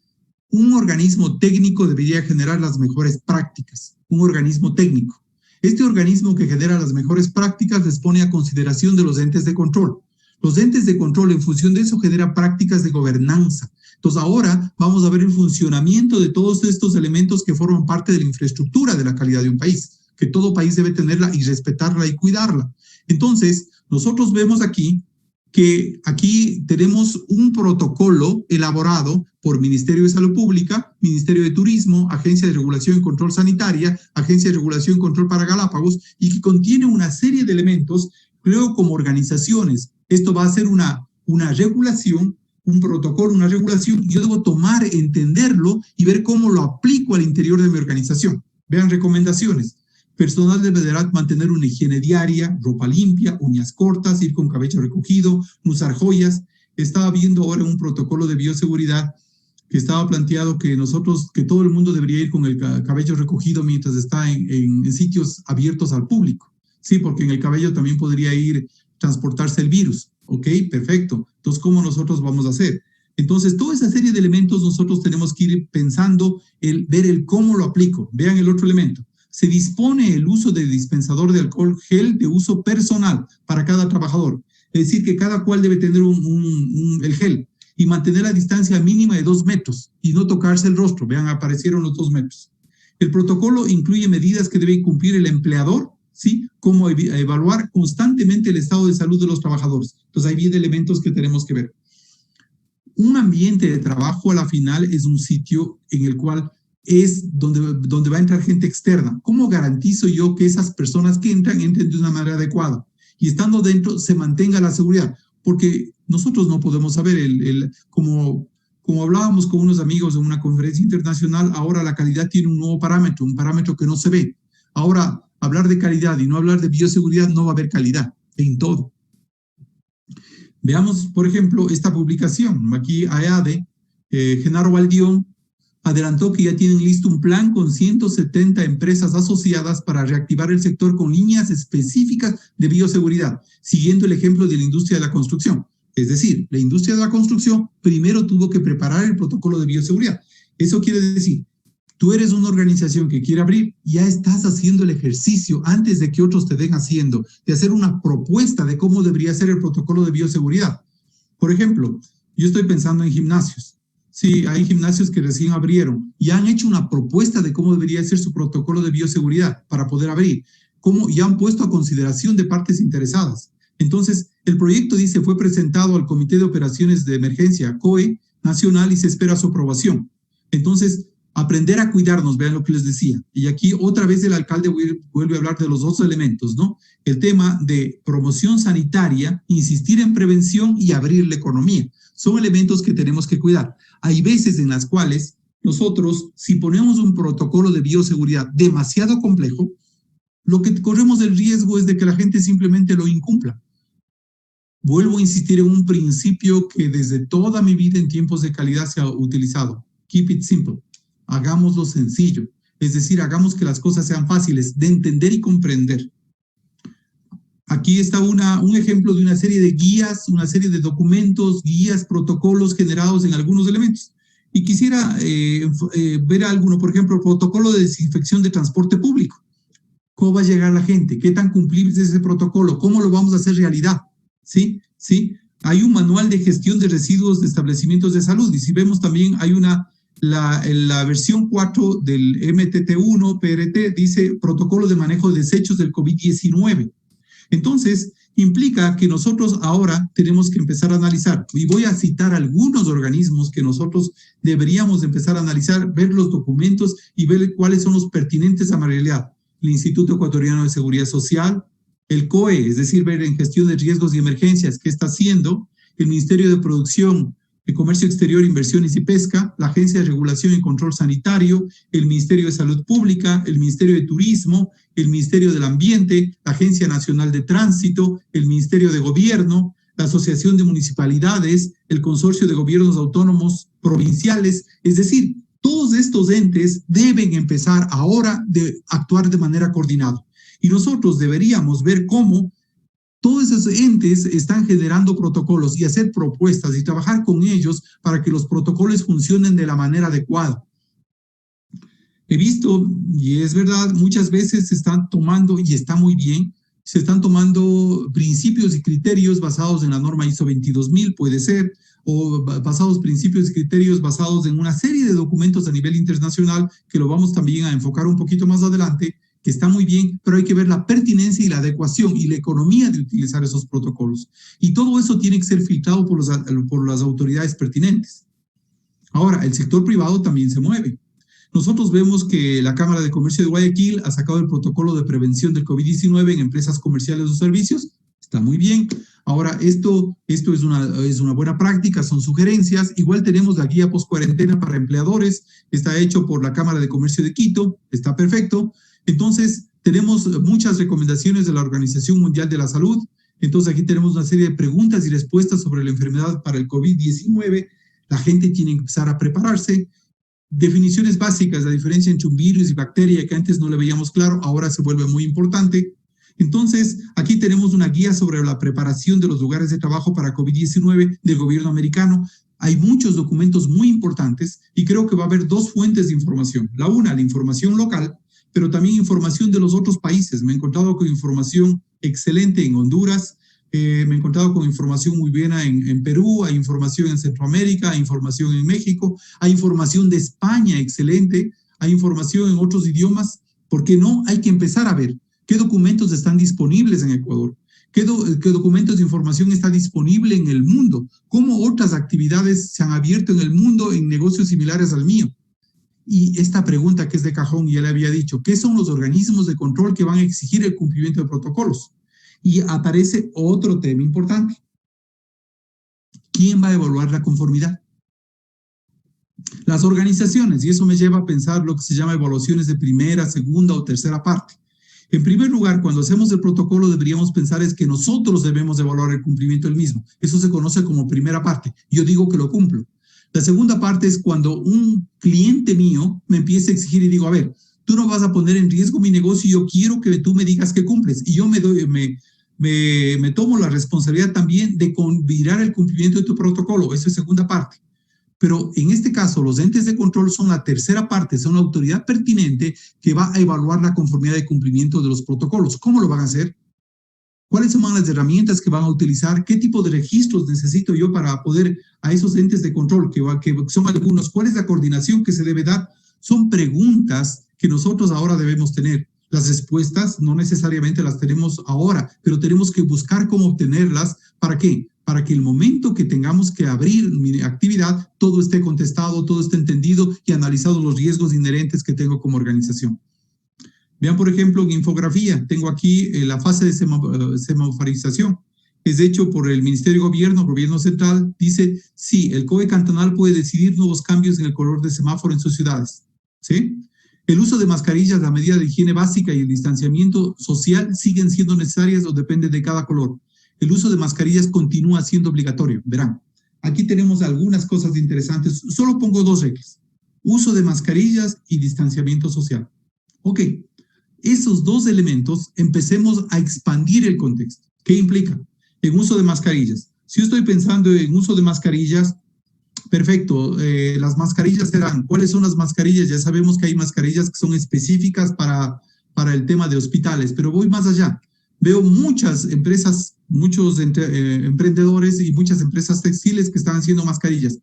un organismo técnico debería generar las mejores prácticas, un organismo técnico. Este organismo que genera las mejores prácticas les pone a consideración de los entes de control. Los entes de control en función de eso generan prácticas de gobernanza. Entonces ahora vamos a ver el funcionamiento de todos estos elementos que forman parte de la infraestructura de la calidad de un país, que todo país debe tenerla y respetarla y cuidarla. Entonces nosotros vemos aquí que aquí tenemos un protocolo elaborado por Ministerio de Salud Pública, Ministerio de Turismo, Agencia de Regulación y Control Sanitaria, Agencia de Regulación y Control para Galápagos, y que contiene una serie de elementos, creo, como organizaciones. Esto va a ser una regulación, un protocolo, una regulación, y yo debo tomar, entenderlo y ver cómo lo aplico al interior de mi organización. Vean recomendaciones. Personal deberá mantener una higiene diaria, ropa limpia, uñas cortas, ir con cabello recogido, no usar joyas. Estaba viendo ahora un protocolo de bioseguridad que estaba planteado que que todo el mundo debería ir con el cabello recogido mientras está en sitios abiertos al público. Sí, porque en el cabello también podría transportarse el virus. Ok, perfecto. Entonces, ¿cómo nosotros vamos a hacer? Entonces, toda esa serie de elementos nosotros tenemos que ir pensando, ver cómo lo aplico. Vean el otro elemento. Se dispone el uso de dispensador de alcohol gel de uso personal para cada trabajador. Es decir, que cada cual debe tener el gel y mantener la distancia mínima de 2 metros y no tocarse el rostro. Vean, aparecieron los 2 metros. El protocolo incluye medidas que debe cumplir el empleador, ¿sí? Como evaluar constantemente el estado de salud de los trabajadores. Entonces, ahí vienen elementos que tenemos que ver. Un ambiente de trabajo, a la final, es un sitio en el cual es donde va a entrar gente externa. ¿Cómo garantizo yo que esas personas que entren de una manera adecuada? Y estando dentro se mantenga la seguridad. Porque nosotros no podemos saber, como hablábamos con unos amigos en una conferencia internacional, ahora la calidad tiene un nuevo parámetro, un parámetro que no se ve. Ahora, hablar de calidad y no hablar de bioseguridad, no va a haber calidad en todo. Veamos, por ejemplo, esta publicación. Aquí AEADE, Genaro Baldión, adelantó que ya tienen listo un plan con 170 empresas asociadas para reactivar el sector con líneas específicas de bioseguridad, siguiendo el ejemplo de la industria de la construcción. Es decir, la industria de la construcción primero tuvo que preparar el protocolo de bioseguridad. Eso quiere decir, tú eres una organización que quiere abrir, ya estás haciendo el ejercicio antes de que otros te den haciendo, de hacer una propuesta de cómo debería ser el protocolo de bioseguridad. Por ejemplo, yo estoy pensando en gimnasios. Sí, hay gimnasios que recién abrieron y han hecho una propuesta de cómo debería ser su protocolo de bioseguridad para poder abrir, y han puesto a consideración de partes interesadas. Entonces, el proyecto dice, fue presentado al Comité de Operaciones de Emergencia, COE, nacional, y se espera su aprobación. Entonces, aprender a cuidarnos, vean lo que les decía. Y aquí otra vez el alcalde vuelve a hablar de los dos elementos, ¿no? El tema de promoción sanitaria, insistir en prevención y abrir la economía. Son elementos que tenemos que cuidar. Hay veces en las cuales nosotros, si ponemos un protocolo de bioseguridad demasiado complejo, lo que corremos el riesgo es de que la gente simplemente lo incumpla. Vuelvo a insistir en un principio que desde toda mi vida en tiempos de calidad se ha utilizado. Keep it simple. Hagámoslo sencillo. Es decir, hagamos que las cosas sean fáciles de entender y comprender. Aquí está un ejemplo de una serie de guías, una serie de documentos, guías, protocolos generados en algunos elementos. Y quisiera ver alguno, por ejemplo, protocolo de desinfección de transporte público. ¿Cómo va a llegar la gente? ¿Qué tan cumplible es ese protocolo? ¿Cómo lo vamos a hacer realidad? ¿Sí? Hay un manual de gestión de residuos de establecimientos de salud. Y si vemos también, hay la versión 4 del MTT1, PRT, dice protocolo de manejo de desechos del COVID-19. Entonces, implica que nosotros ahora tenemos que empezar a analizar, y voy a citar algunos organismos que nosotros deberíamos empezar a analizar, ver los documentos y ver cuáles son los pertinentes a la realidad. El Instituto Ecuatoriano de Seguridad Social, el COE, es decir, ver en gestión de riesgos y emergencias qué está haciendo, el Ministerio de Producción, el Comercio Exterior, Inversiones y Pesca, la Agencia de Regulación y Control Sanitario, el Ministerio de Salud Pública, el Ministerio de Turismo, el Ministerio del Ambiente, la Agencia Nacional de Tránsito, el Ministerio de Gobierno, la Asociación de Municipalidades, el Consorcio de Gobiernos Autónomos Provinciales. Es decir, todos estos entes deben empezar ahora de actuar de manera coordinada. Y nosotros deberíamos ver cómo todos esos entes están generando protocolos y hacer propuestas y trabajar con ellos para que los protocolos funcionen de la manera adecuada. He visto, y es verdad, muchas veces se están tomando, y está muy bien, se están tomando principios y criterios basados en la norma ISO 22000, puede ser, o basados principios y criterios basados en una serie de documentos a nivel internacional, que lo vamos también a enfocar un poquito más adelante, que está muy bien, pero hay que ver la pertinencia y la adecuación y la economía de utilizar esos protocolos. Y todo eso tiene que ser filtrado por las autoridades pertinentes. Ahora, el sector privado también se mueve. Nosotros vemos que la Cámara de Comercio de Guayaquil ha sacado el protocolo de prevención del COVID-19 en empresas comerciales o servicios. Está muy bien. Ahora, esto es una buena práctica, son sugerencias. Igual tenemos la guía post-cuarentena para empleadores. Está hecho por la Cámara de Comercio de Quito. Está perfecto. Entonces, tenemos muchas recomendaciones de la Organización Mundial de la Salud. Entonces, aquí tenemos una serie de preguntas y respuestas sobre la enfermedad para el COVID-19. La gente tiene que empezar a prepararse. Definiciones básicas, la diferencia entre un virus y bacteria, que antes no le veíamos claro, ahora se vuelve muy importante. Entonces, aquí tenemos una guía sobre la preparación de los lugares de trabajo para COVID-19 del gobierno americano. Hay muchos documentos muy importantes y creo que va a haber dos fuentes de información. La información local, pero también información de los otros países. Me he encontrado con información excelente en Honduras, me he encontrado con información muy buena en Perú, hay información en Centroamérica, hay información en México, hay información de España excelente, hay información en otros idiomas. ¿Por qué no? Hay que empezar a ver qué documentos están disponibles en Ecuador, qué documentos de información está disponible en el mundo, cómo otras actividades se han abierto en el mundo en negocios similares al mío. Y esta pregunta que es de cajón, ya le había dicho, ¿qué son los organismos de control que van a exigir el cumplimiento de protocolos? Y aparece otro tema importante. ¿Quién va a evaluar la conformidad? Las organizaciones, y eso me lleva a pensar lo que se llama evaluaciones de primera, segunda o tercera parte. En primer lugar, cuando hacemos el protocolo, deberíamos pensar es que nosotros debemos evaluar el cumplimiento del mismo. Eso se conoce como primera parte. Yo digo que lo cumplo. La segunda parte es cuando un cliente mío me empieza a exigir y digo, a ver, tú no vas a poner en riesgo mi negocio y yo quiero que tú me digas que cumples. Y yo me tomo la responsabilidad también de mirar el cumplimiento de tu protocolo. Eso es segunda parte. Pero en este caso, los entes de control son la tercera parte, son la autoridad pertinente que va a evaluar la conformidad de cumplimiento de los protocolos. ¿Cómo lo van a hacer? ¿Cuáles son las herramientas que van a utilizar? ¿Qué tipo de registros necesito yo para poder a esos entes de control, que son algunos? ¿Cuál es la coordinación que se debe dar? Son preguntas que nosotros ahora debemos tener. Las respuestas no necesariamente las tenemos ahora, pero tenemos que buscar cómo obtenerlas. ¿Para qué? Para que el momento que tengamos que abrir mi actividad, todo esté contestado, todo esté entendido y analizado los riesgos inherentes que tengo como organización. Vean, por ejemplo, en infografía, tengo aquí la fase de semaforización. Es hecho por el Ministerio de Gobierno Central. Dice, sí, el COE cantonal puede decidir nuevos cambios en el color de semáforo en sus ciudades. ¿Sí? El uso de mascarillas, la medida de higiene básica y el distanciamiento social siguen siendo necesarias o depende de cada color. El uso de mascarillas continúa siendo obligatorio. Verán, aquí tenemos algunas cosas interesantes. Solo pongo dos reglas. Uso de mascarillas y distanciamiento social. Ok. Esos dos elementos, empecemos a expandir el contexto. ¿Qué implica? En uso de mascarillas. Si yo estoy pensando en uso de mascarillas, perfecto, las mascarillas serán, ¿cuáles son las mascarillas? Ya sabemos que hay mascarillas que son específicas para el tema de hospitales, pero voy más allá. Veo muchas empresas, muchos emprendedores y muchas empresas textiles que están haciendo mascarillas.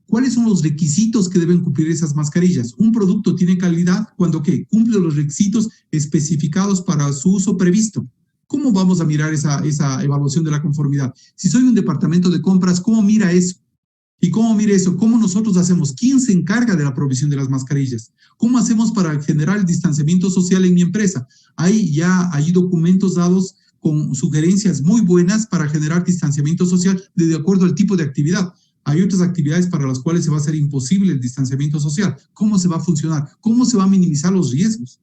¿Cuáles son los requisitos que deben cumplir esas mascarillas? Un producto tiene calidad cuando ¿qué? Cumple los requisitos especificados para su uso previsto. ¿Cómo vamos a mirar esa evaluación de la conformidad? Si soy un departamento de compras, ¿cómo mira eso? ¿Y cómo mira eso? ¿Cómo nosotros hacemos? ¿Quién se encarga de la provisión de las mascarillas? ¿Cómo hacemos para generar el distanciamiento social en mi empresa? Hay documentos dados con sugerencias muy buenas para generar distanciamiento social de acuerdo al tipo de actividad. Hay otras actividades para las cuales se va a hacer imposible el distanciamiento social. ¿Cómo se va a funcionar? ¿Cómo se va a minimizar los riesgos?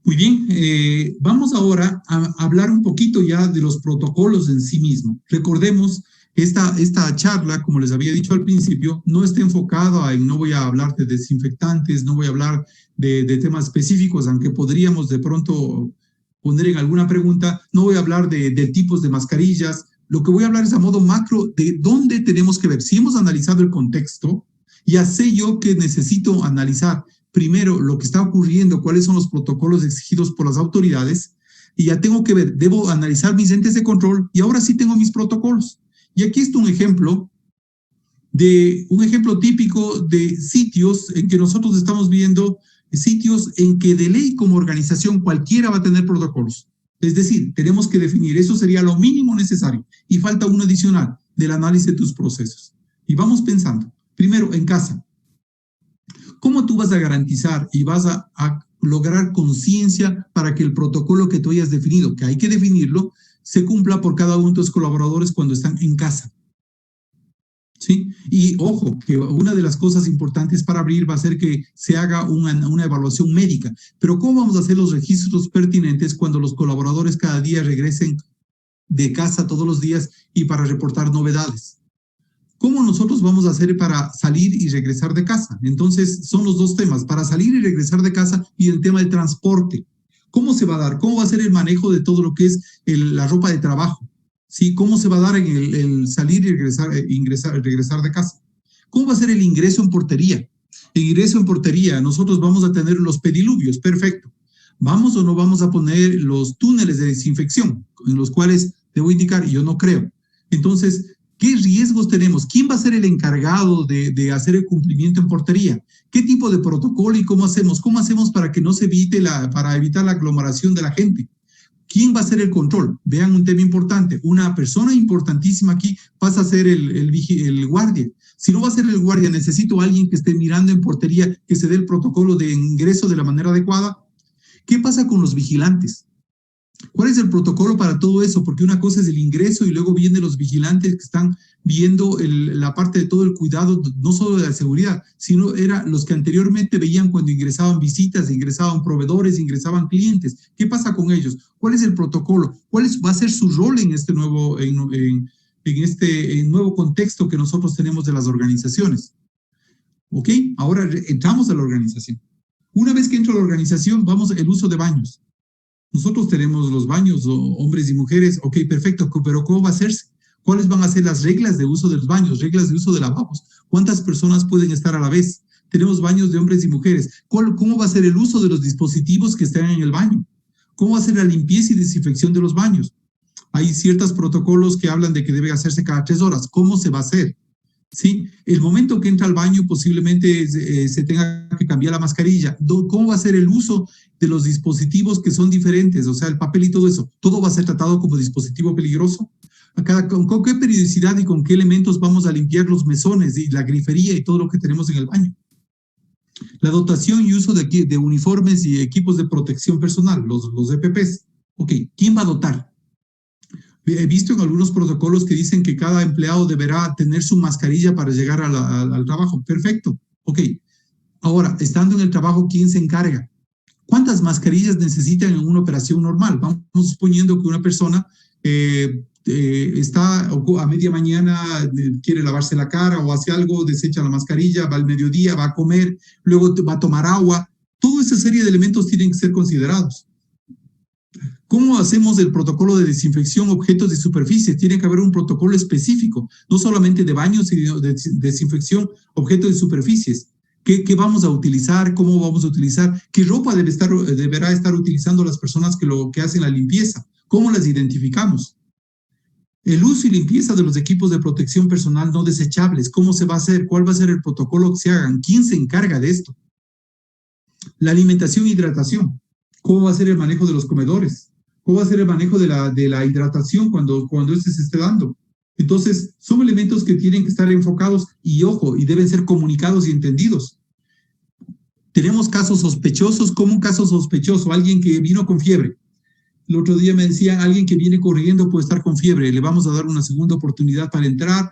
Muy bien, vamos ahora a hablar un poquito ya de los protocolos en sí mismos. Recordemos, esta charla, como les había dicho al principio, no está enfocada en, no voy a hablar de desinfectantes, no voy a hablar de temas específicos, aunque podríamos de pronto poner en alguna pregunta, no voy a hablar de tipos de mascarillas. Lo que voy a hablar es a modo macro de dónde tenemos que ver. Si hemos analizado el contexto, ya sé yo que necesito analizar primero lo que está ocurriendo, cuáles son los protocolos exigidos por las autoridades, y ya tengo que ver, debo analizar mis entes de control, y ahora sí tengo mis protocolos. Y aquí está un ejemplo típico de sitios en que nosotros estamos viendo, sitios en que de ley como organización cualquiera va a tener protocolos. Es decir, tenemos que definir, eso sería lo mínimo necesario, y falta uno adicional del análisis de tus procesos. Y vamos pensando, primero en casa. ¿Cómo tú vas a garantizar y vas a lograr conciencia para que el protocolo que tú hayas definido, que hay que definirlo, se cumpla por cada uno de tus colaboradores cuando están en casa? ¿Sí? Y ojo, que una de las cosas importantes para abrir va a ser que se haga una evaluación médica. Pero ¿cómo vamos a hacer los registros pertinentes cuando los colaboradores cada día regresen de casa todos los días y para reportar novedades? ¿Cómo nosotros vamos a hacer para salir y regresar de casa? Entonces, son los dos temas, para salir y regresar de casa y el tema del transporte. ¿Cómo se va a dar? ¿Cómo va a ser el manejo de todo lo que es la ropa de trabajo? ¿Sí? ¿Cómo se va a dar en el salir y regresar de casa? ¿Cómo va a ser el ingreso en portería? El ingreso en portería, nosotros vamos a tener los pediluvios, perfecto. ¿Vamos o no vamos a poner los túneles de desinfección, en los cuales debo indicar, yo no creo? Entonces, ¿qué riesgos tenemos? ¿Quién va a ser el encargado de hacer el cumplimiento en portería? ¿Qué tipo de protocolo y cómo hacemos? ¿Cómo hacemos para que no se evite para evitar la aglomeración de la gente? ¿Quién va a hacer el control? Vean un tema importante. Una persona importantísima aquí pasa a ser el guardia. Si no va a ser el guardia, necesito a alguien que esté mirando en portería, que se dé el protocolo de ingreso de la manera adecuada. ¿Qué pasa con los vigilantes? ¿Cuál es el protocolo para todo eso? Porque una cosa es el ingreso y luego vienen los vigilantes que están viendo la parte de todo el cuidado, no solo de la seguridad, sino eran los que anteriormente veían cuando ingresaban visitas, ingresaban proveedores, ingresaban clientes. ¿Qué pasa con ellos? ¿Cuál es el protocolo? ¿Cuál va a ser su rol en este nuevo, nuevo contexto que nosotros tenemos de las organizaciones? ¿Ok? Ahora entramos a la organización. Una vez que entro a la organización, vamos al uso de baños. Nosotros tenemos los baños, hombres y mujeres, ok, perfecto, pero ¿cómo va a hacerse? ¿Cuáles van a ser las reglas de uso de los baños, reglas de uso de lavabos? ¿Cuántas personas pueden estar a la vez? Tenemos baños de hombres y mujeres. ¿Cómo va a ser el uso de los dispositivos que están en el baño? ¿Cómo va a ser la limpieza y desinfección de los baños? Hay ciertos protocolos que hablan de que debe hacerse cada 3 horas. ¿Cómo se va a hacer? ¿Sí? El momento que entra al baño posiblemente se tenga que cambiar la mascarilla. ¿Cómo va a ser el uso de los dispositivos que son diferentes? O sea, el papel y todo eso. ¿Todo va a ser tratado como dispositivo peligroso? ¿Con qué periodicidad y con qué elementos vamos a limpiar los mesones y la grifería y todo lo que tenemos en el baño? La dotación y uso de uniformes y equipos de protección personal, los EPPs. Ok, ¿quién va a dotar? He visto en algunos protocolos que dicen que cada empleado deberá tener su mascarilla para llegar al trabajo. Perfecto. Ok. Ahora, estando en el trabajo, ¿quién se encarga? ¿Cuántas mascarillas necesitan en una operación normal? Vamos suponiendo que una persona está a media mañana, quiere lavarse la cara o hace algo, desecha la mascarilla, va al mediodía, va a comer, luego va a tomar agua. Toda esa serie de elementos tienen que ser considerados. ¿Cómo hacemos el protocolo de desinfección objetos de superficie? Tiene que haber un protocolo específico, no solamente de baños, sino de desinfección objetos de superficies. ¿Qué vamos a utilizar? ¿Cómo vamos a utilizar? ¿Qué ropa deberá estar utilizando las personas que hacen la limpieza? ¿Cómo las identificamos? El uso y limpieza de los equipos de protección personal no desechables. ¿Cómo se va a hacer? ¿Cuál va a ser el protocolo que se hagan? ¿Quién se encarga de esto? La alimentación e hidratación. ¿Cómo va a ser el manejo de los comedores? ¿Cómo va a ser el manejo de la hidratación cuando este se esté dando? Entonces, son elementos que tienen que estar enfocados y, ojo, y deben ser comunicados y entendidos. Tenemos casos sospechosos, como un caso sospechoso, alguien que vino con fiebre. El otro día me decía alguien que viene corriendo puede estar con fiebre, le vamos a dar una segunda oportunidad para entrar,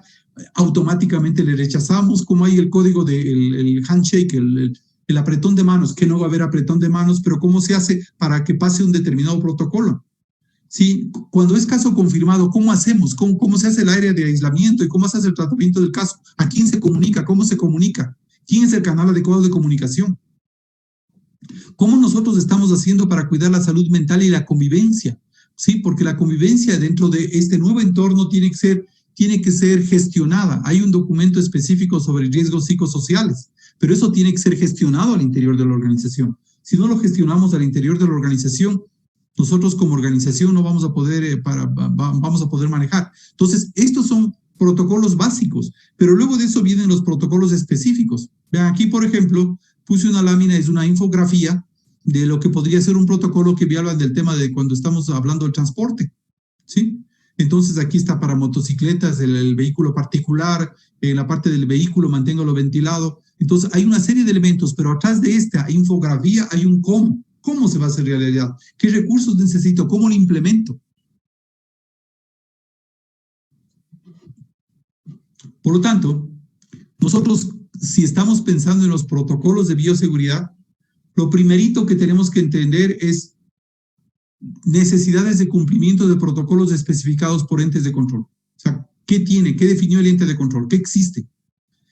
automáticamente le rechazamos, como hay el código del handshake, el apretón de manos, que no va a haber apretón de manos, pero ¿cómo se hace para que pase un determinado protocolo? Sí, cuando es caso confirmado, ¿cómo hacemos? ¿Cómo se hace el área de aislamiento y cómo se hace el tratamiento del caso? ¿A quién se comunica? ¿Cómo se comunica? ¿Quién es el canal adecuado de comunicación? ¿Cómo nosotros estamos haciendo para cuidar la salud mental y la convivencia? Sí, porque la convivencia dentro de este nuevo entorno tiene que ser gestionada. Hay un documento específico sobre riesgos psicosociales, pero eso tiene que ser gestionado al interior de la organización. Si no lo gestionamos al interior de la organización, nosotros como organización no vamos a poder, vamos a poder manejar. Entonces, estos son protocolos básicos, pero luego de eso vienen los protocolos específicos. Vean, aquí, por ejemplo, puse una lámina, es una infografía de lo que podría ser un protocolo que hablan del tema de cuando estamos hablando del transporte, ¿sí? Entonces, aquí está para motocicletas, el vehículo particular, en la parte del vehículo, manténgalo ventilado. Entonces, hay una serie de elementos, pero atrás de esta infografía hay un cómo. ¿Cómo se va a hacer realidad? ¿Qué recursos necesito? ¿Cómo lo implemento? Por lo tanto, nosotros, si estamos pensando en los protocolos de bioseguridad, lo primerito que tenemos que entender es necesidades de cumplimiento de protocolos especificados por entes de control. O sea, ¿qué tiene? ¿Qué definió el ente de control? ¿Qué existe?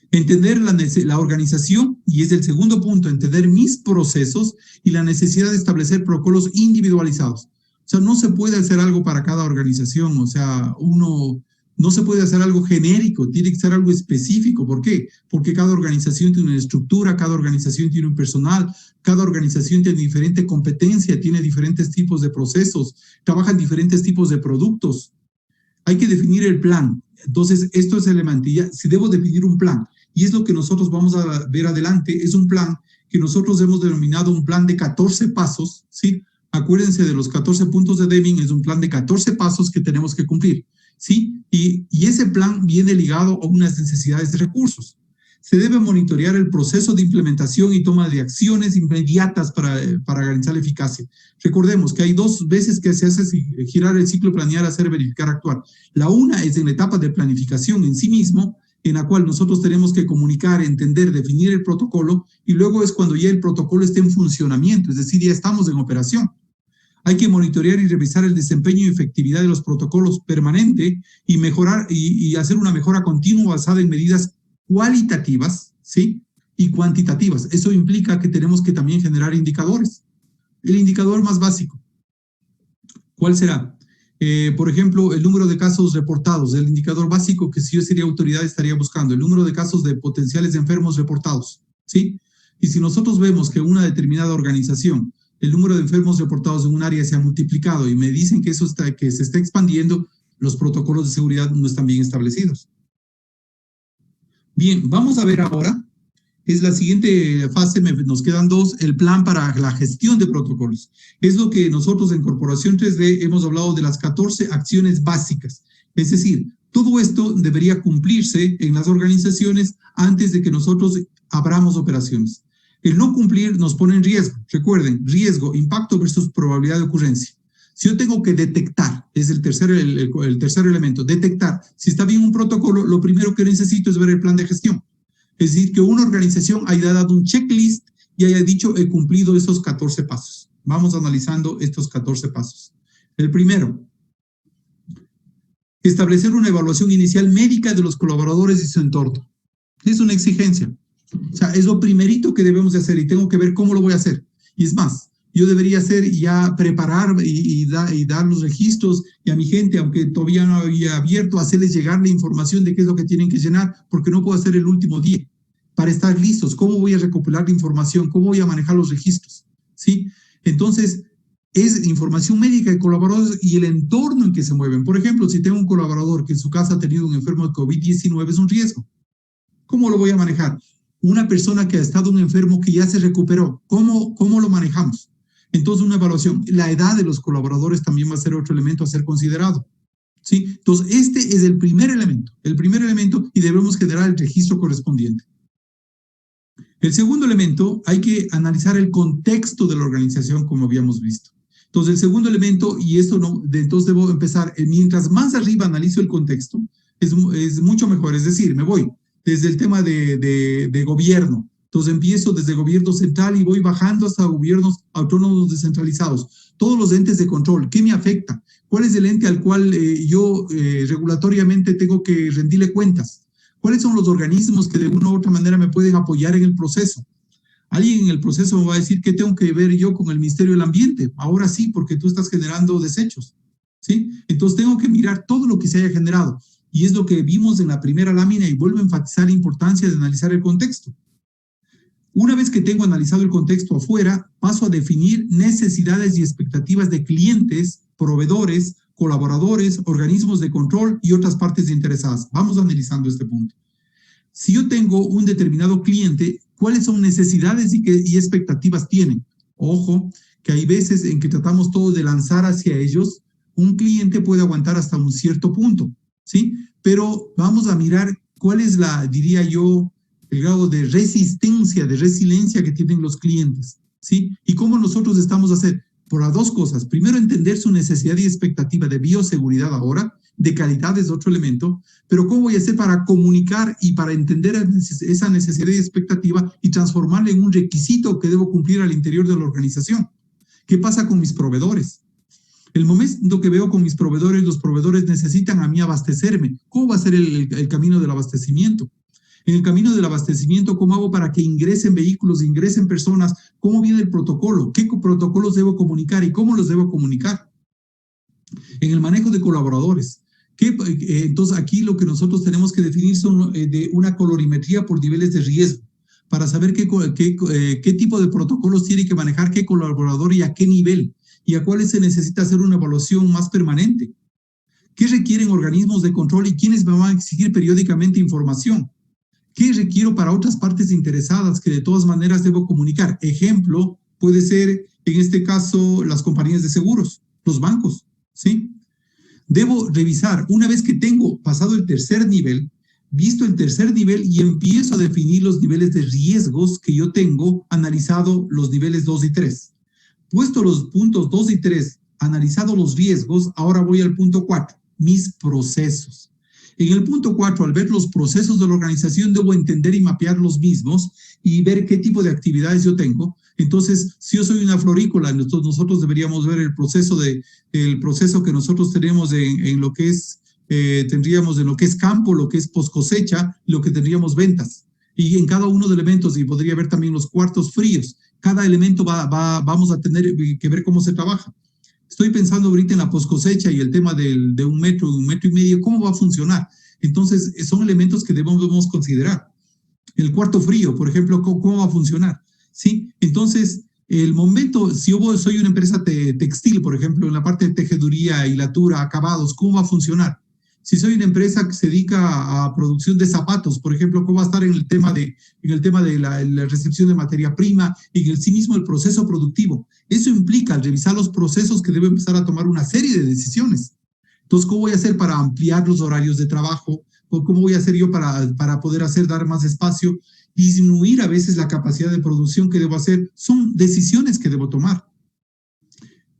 Entender la organización, y es el segundo punto, entender mis procesos y la necesidad de establecer protocolos individualizados. O sea, no se puede hacer algo para cada organización, o sea, no se puede hacer algo genérico, tiene que ser algo específico. ¿Por qué? Porque cada organización tiene una estructura, cada organización tiene un personal, cada organización tiene diferente competencia, tiene diferentes tipos de procesos, trabajan diferentes tipos de productos. Hay que definir el plan. Entonces, esto es elemental. Si debo definir un plan, y es lo que nosotros vamos a ver adelante, es un plan que nosotros hemos denominado un plan de 14 pasos, ¿sí? Acuérdense de los 14 puntos de Deming, es un plan de 14 pasos que tenemos que cumplir, ¿sí? Y ese plan viene ligado a unas necesidades de recursos. Se debe monitorear el proceso de implementación y toma de acciones inmediatas para garantizar la eficacia. Recordemos que hay dos veces que se hace girar el ciclo planear, hacer, verificar, actuar. La una es en la etapa de planificación en sí mismo, en la cual nosotros tenemos que comunicar, entender, definir el protocolo, y luego es cuando ya el protocolo esté en funcionamiento, es decir, ya estamos en operación. Hay que monitorear y revisar el desempeño y efectividad de los protocolos permanente y mejorar y hacer una mejora continua basada en medidas cualitativas, ¿sí? Y cuantitativas. Eso implica que tenemos que también generar indicadores. El indicador más básico, ¿cuál será? Por ejemplo, el número de casos reportados, el indicador básico que si yo sería autoridad estaría buscando, el número de casos de potenciales enfermos reportados, ¿sí? Y si nosotros vemos que una determinada organización, el número de enfermos reportados en un área se ha multiplicado y me dicen que que se está expandiendo, los protocolos de seguridad no están bien establecidos. Bien, vamos a ver ahora, es la siguiente fase, nos quedan dos, el plan para la gestión de protocolos. Es lo que nosotros en Corporación 3D hemos hablado de las 14 acciones básicas. Es decir, todo esto debería cumplirse en las organizaciones antes de que nosotros abramos operaciones. El no cumplir nos pone en riesgo. Recuerden, riesgo, impacto versus probabilidad de ocurrencia. Si yo tengo que detectar, es el tercer elemento, detectar si está bien un protocolo, lo primero que necesito es ver el plan de gestión. Es decir, que una organización haya dado un checklist y haya dicho, he cumplido esos 14 pasos. Vamos analizando estos 14 pasos. El primero, establecer una evaluación inicial médica de los colaboradores y su entorno. Es una exigencia. O sea, es lo primerito que debemos de hacer y tengo que ver cómo lo voy a hacer. Y es más, yo debería hacer ya preparar y dar los registros y a mi gente, aunque todavía no había abierto, hacerles llegar la información de qué es lo que tienen que llenar, porque no puedo hacer el último día. Para estar listos, ¿cómo voy a recopilar la información? ¿Cómo voy a manejar los registros? ¿Sí? Entonces, es información médica de colaboradores y el entorno en que se mueven. Por ejemplo, si tengo un colaborador que en su casa ha tenido un enfermo de COVID-19, es un riesgo. ¿Cómo lo voy a manejar? Una persona que ha estado un enfermo que ya se recuperó, ¿cómo lo manejamos? Entonces, una evaluación. La edad de los colaboradores también va a ser otro elemento a ser considerado. ¿Sí? Entonces, este es el primer elemento y debemos generar el registro correspondiente. El segundo elemento, hay que analizar el contexto de la organización como habíamos visto. Entonces, el segundo elemento, y esto no, entonces debo empezar, mientras más arriba analizo el contexto, es mucho mejor. Es decir, me voy desde el tema de gobierno. Entonces empiezo desde el gobierno central y voy bajando hasta gobiernos autónomos descentralizados. Todos los entes de control, ¿qué me afecta? ¿Cuál es el ente al cual yo regulatoriamente tengo que rendirle cuentas? ¿Cuáles son los organismos que de una u otra manera me pueden apoyar en el proceso? Alguien en el proceso me va a decir, ¿qué tengo que ver yo con el Ministerio del Ambiente? Ahora sí, porque tú estás generando desechos, ¿sí? Entonces tengo que mirar todo lo que se haya generado. Y es lo que vimos en la primera lámina y vuelvo a enfatizar la importancia de analizar el contexto. Una vez que tengo analizado el contexto afuera, paso a definir necesidades y expectativas de clientes, proveedores, colaboradores, organismos de control y otras partes interesadas. Vamos analizando este punto. Si yo tengo un determinado cliente, ¿cuáles son necesidades y expectativas tienen? Ojo, que hay veces en que tratamos todo de lanzar hacia ellos. Un cliente puede aguantar hasta un cierto punto, ¿sí? Pero vamos a mirar cuál es diría yo, el grado de resistencia, de resiliencia que tienen los clientes, ¿sí? Y cómo nosotros estamos a hacer. Por las dos cosas. Primero, entender su necesidad y expectativa de bioseguridad ahora, de calidad es otro elemento, pero ¿cómo voy a hacer para comunicar y para entender esa necesidad y expectativa y transformarla en un requisito que debo cumplir al interior de la organización? ¿Qué pasa con mis proveedores? El momento que veo con mis proveedores, los proveedores necesitan a mí abastecerme. ¿Cómo va a ser el camino del abastecimiento? En el camino del abastecimiento, ¿cómo hago para que ingresen vehículos, ingresen personas? ¿Cómo viene el protocolo? ¿Qué protocolos debo comunicar y cómo los debo comunicar? En el manejo de colaboradores. Entonces, aquí lo que nosotros tenemos que definir son de una colorimetría por niveles de riesgo para saber qué tipo de protocolos tiene que manejar qué colaborador y a qué nivel y a cuáles se necesita hacer una evaluación más permanente. ¿Qué requieren organismos de control y quiénes me van a exigir periódicamente información? ¿Qué requiero para otras partes interesadas que de todas maneras debo comunicar? Ejemplo, puede ser, en este caso, las compañías de seguros, los bancos, ¿sí? Debo revisar, una vez que tengo pasado el tercer nivel, visto el tercer nivel y empiezo a definir los niveles de riesgos que yo tengo, analizado los niveles 2 y 3. Puesto los puntos 2 y 3, analizado los riesgos, ahora voy al punto 4, mis procesos. En el punto 4, al ver los procesos de la organización, debo entender y mapear los mismos y ver qué tipo de actividades yo tengo. Entonces, si yo soy una florícola, nosotros deberíamos ver el proceso que nosotros tenemos en lo que es, tendríamos en lo que es campo, lo que es post cosecha, lo que tendríamos ventas. Y en cada uno de los elementos, y podría ver también los cuartos fríos, cada elemento vamos a tener que ver cómo se trabaja. Estoy pensando ahorita en la poscosecha y el tema de un metro y medio, ¿cómo va a funcionar? Entonces, son elementos que debemos considerar. El cuarto frío, por ejemplo, ¿cómo va a funcionar? ¿Sí? Entonces, el momento, si yo soy una empresa textil, por ejemplo, en la parte de tejeduría, hilatura, acabados, ¿cómo va a funcionar? Si soy una empresa que se dedica a producción de zapatos, por ejemplo, ¿cómo va a estar en el tema de la recepción de materia prima y en sí mismo el proceso productivo? Eso implica, al revisar los procesos, que debo empezar a tomar una serie de decisiones. Entonces, ¿cómo voy a hacer para ampliar los horarios de trabajo? ¿Cómo voy a hacer yo para poder dar más espacio? Disminuir a veces la capacidad de producción que debo hacer. Son decisiones que debo tomar.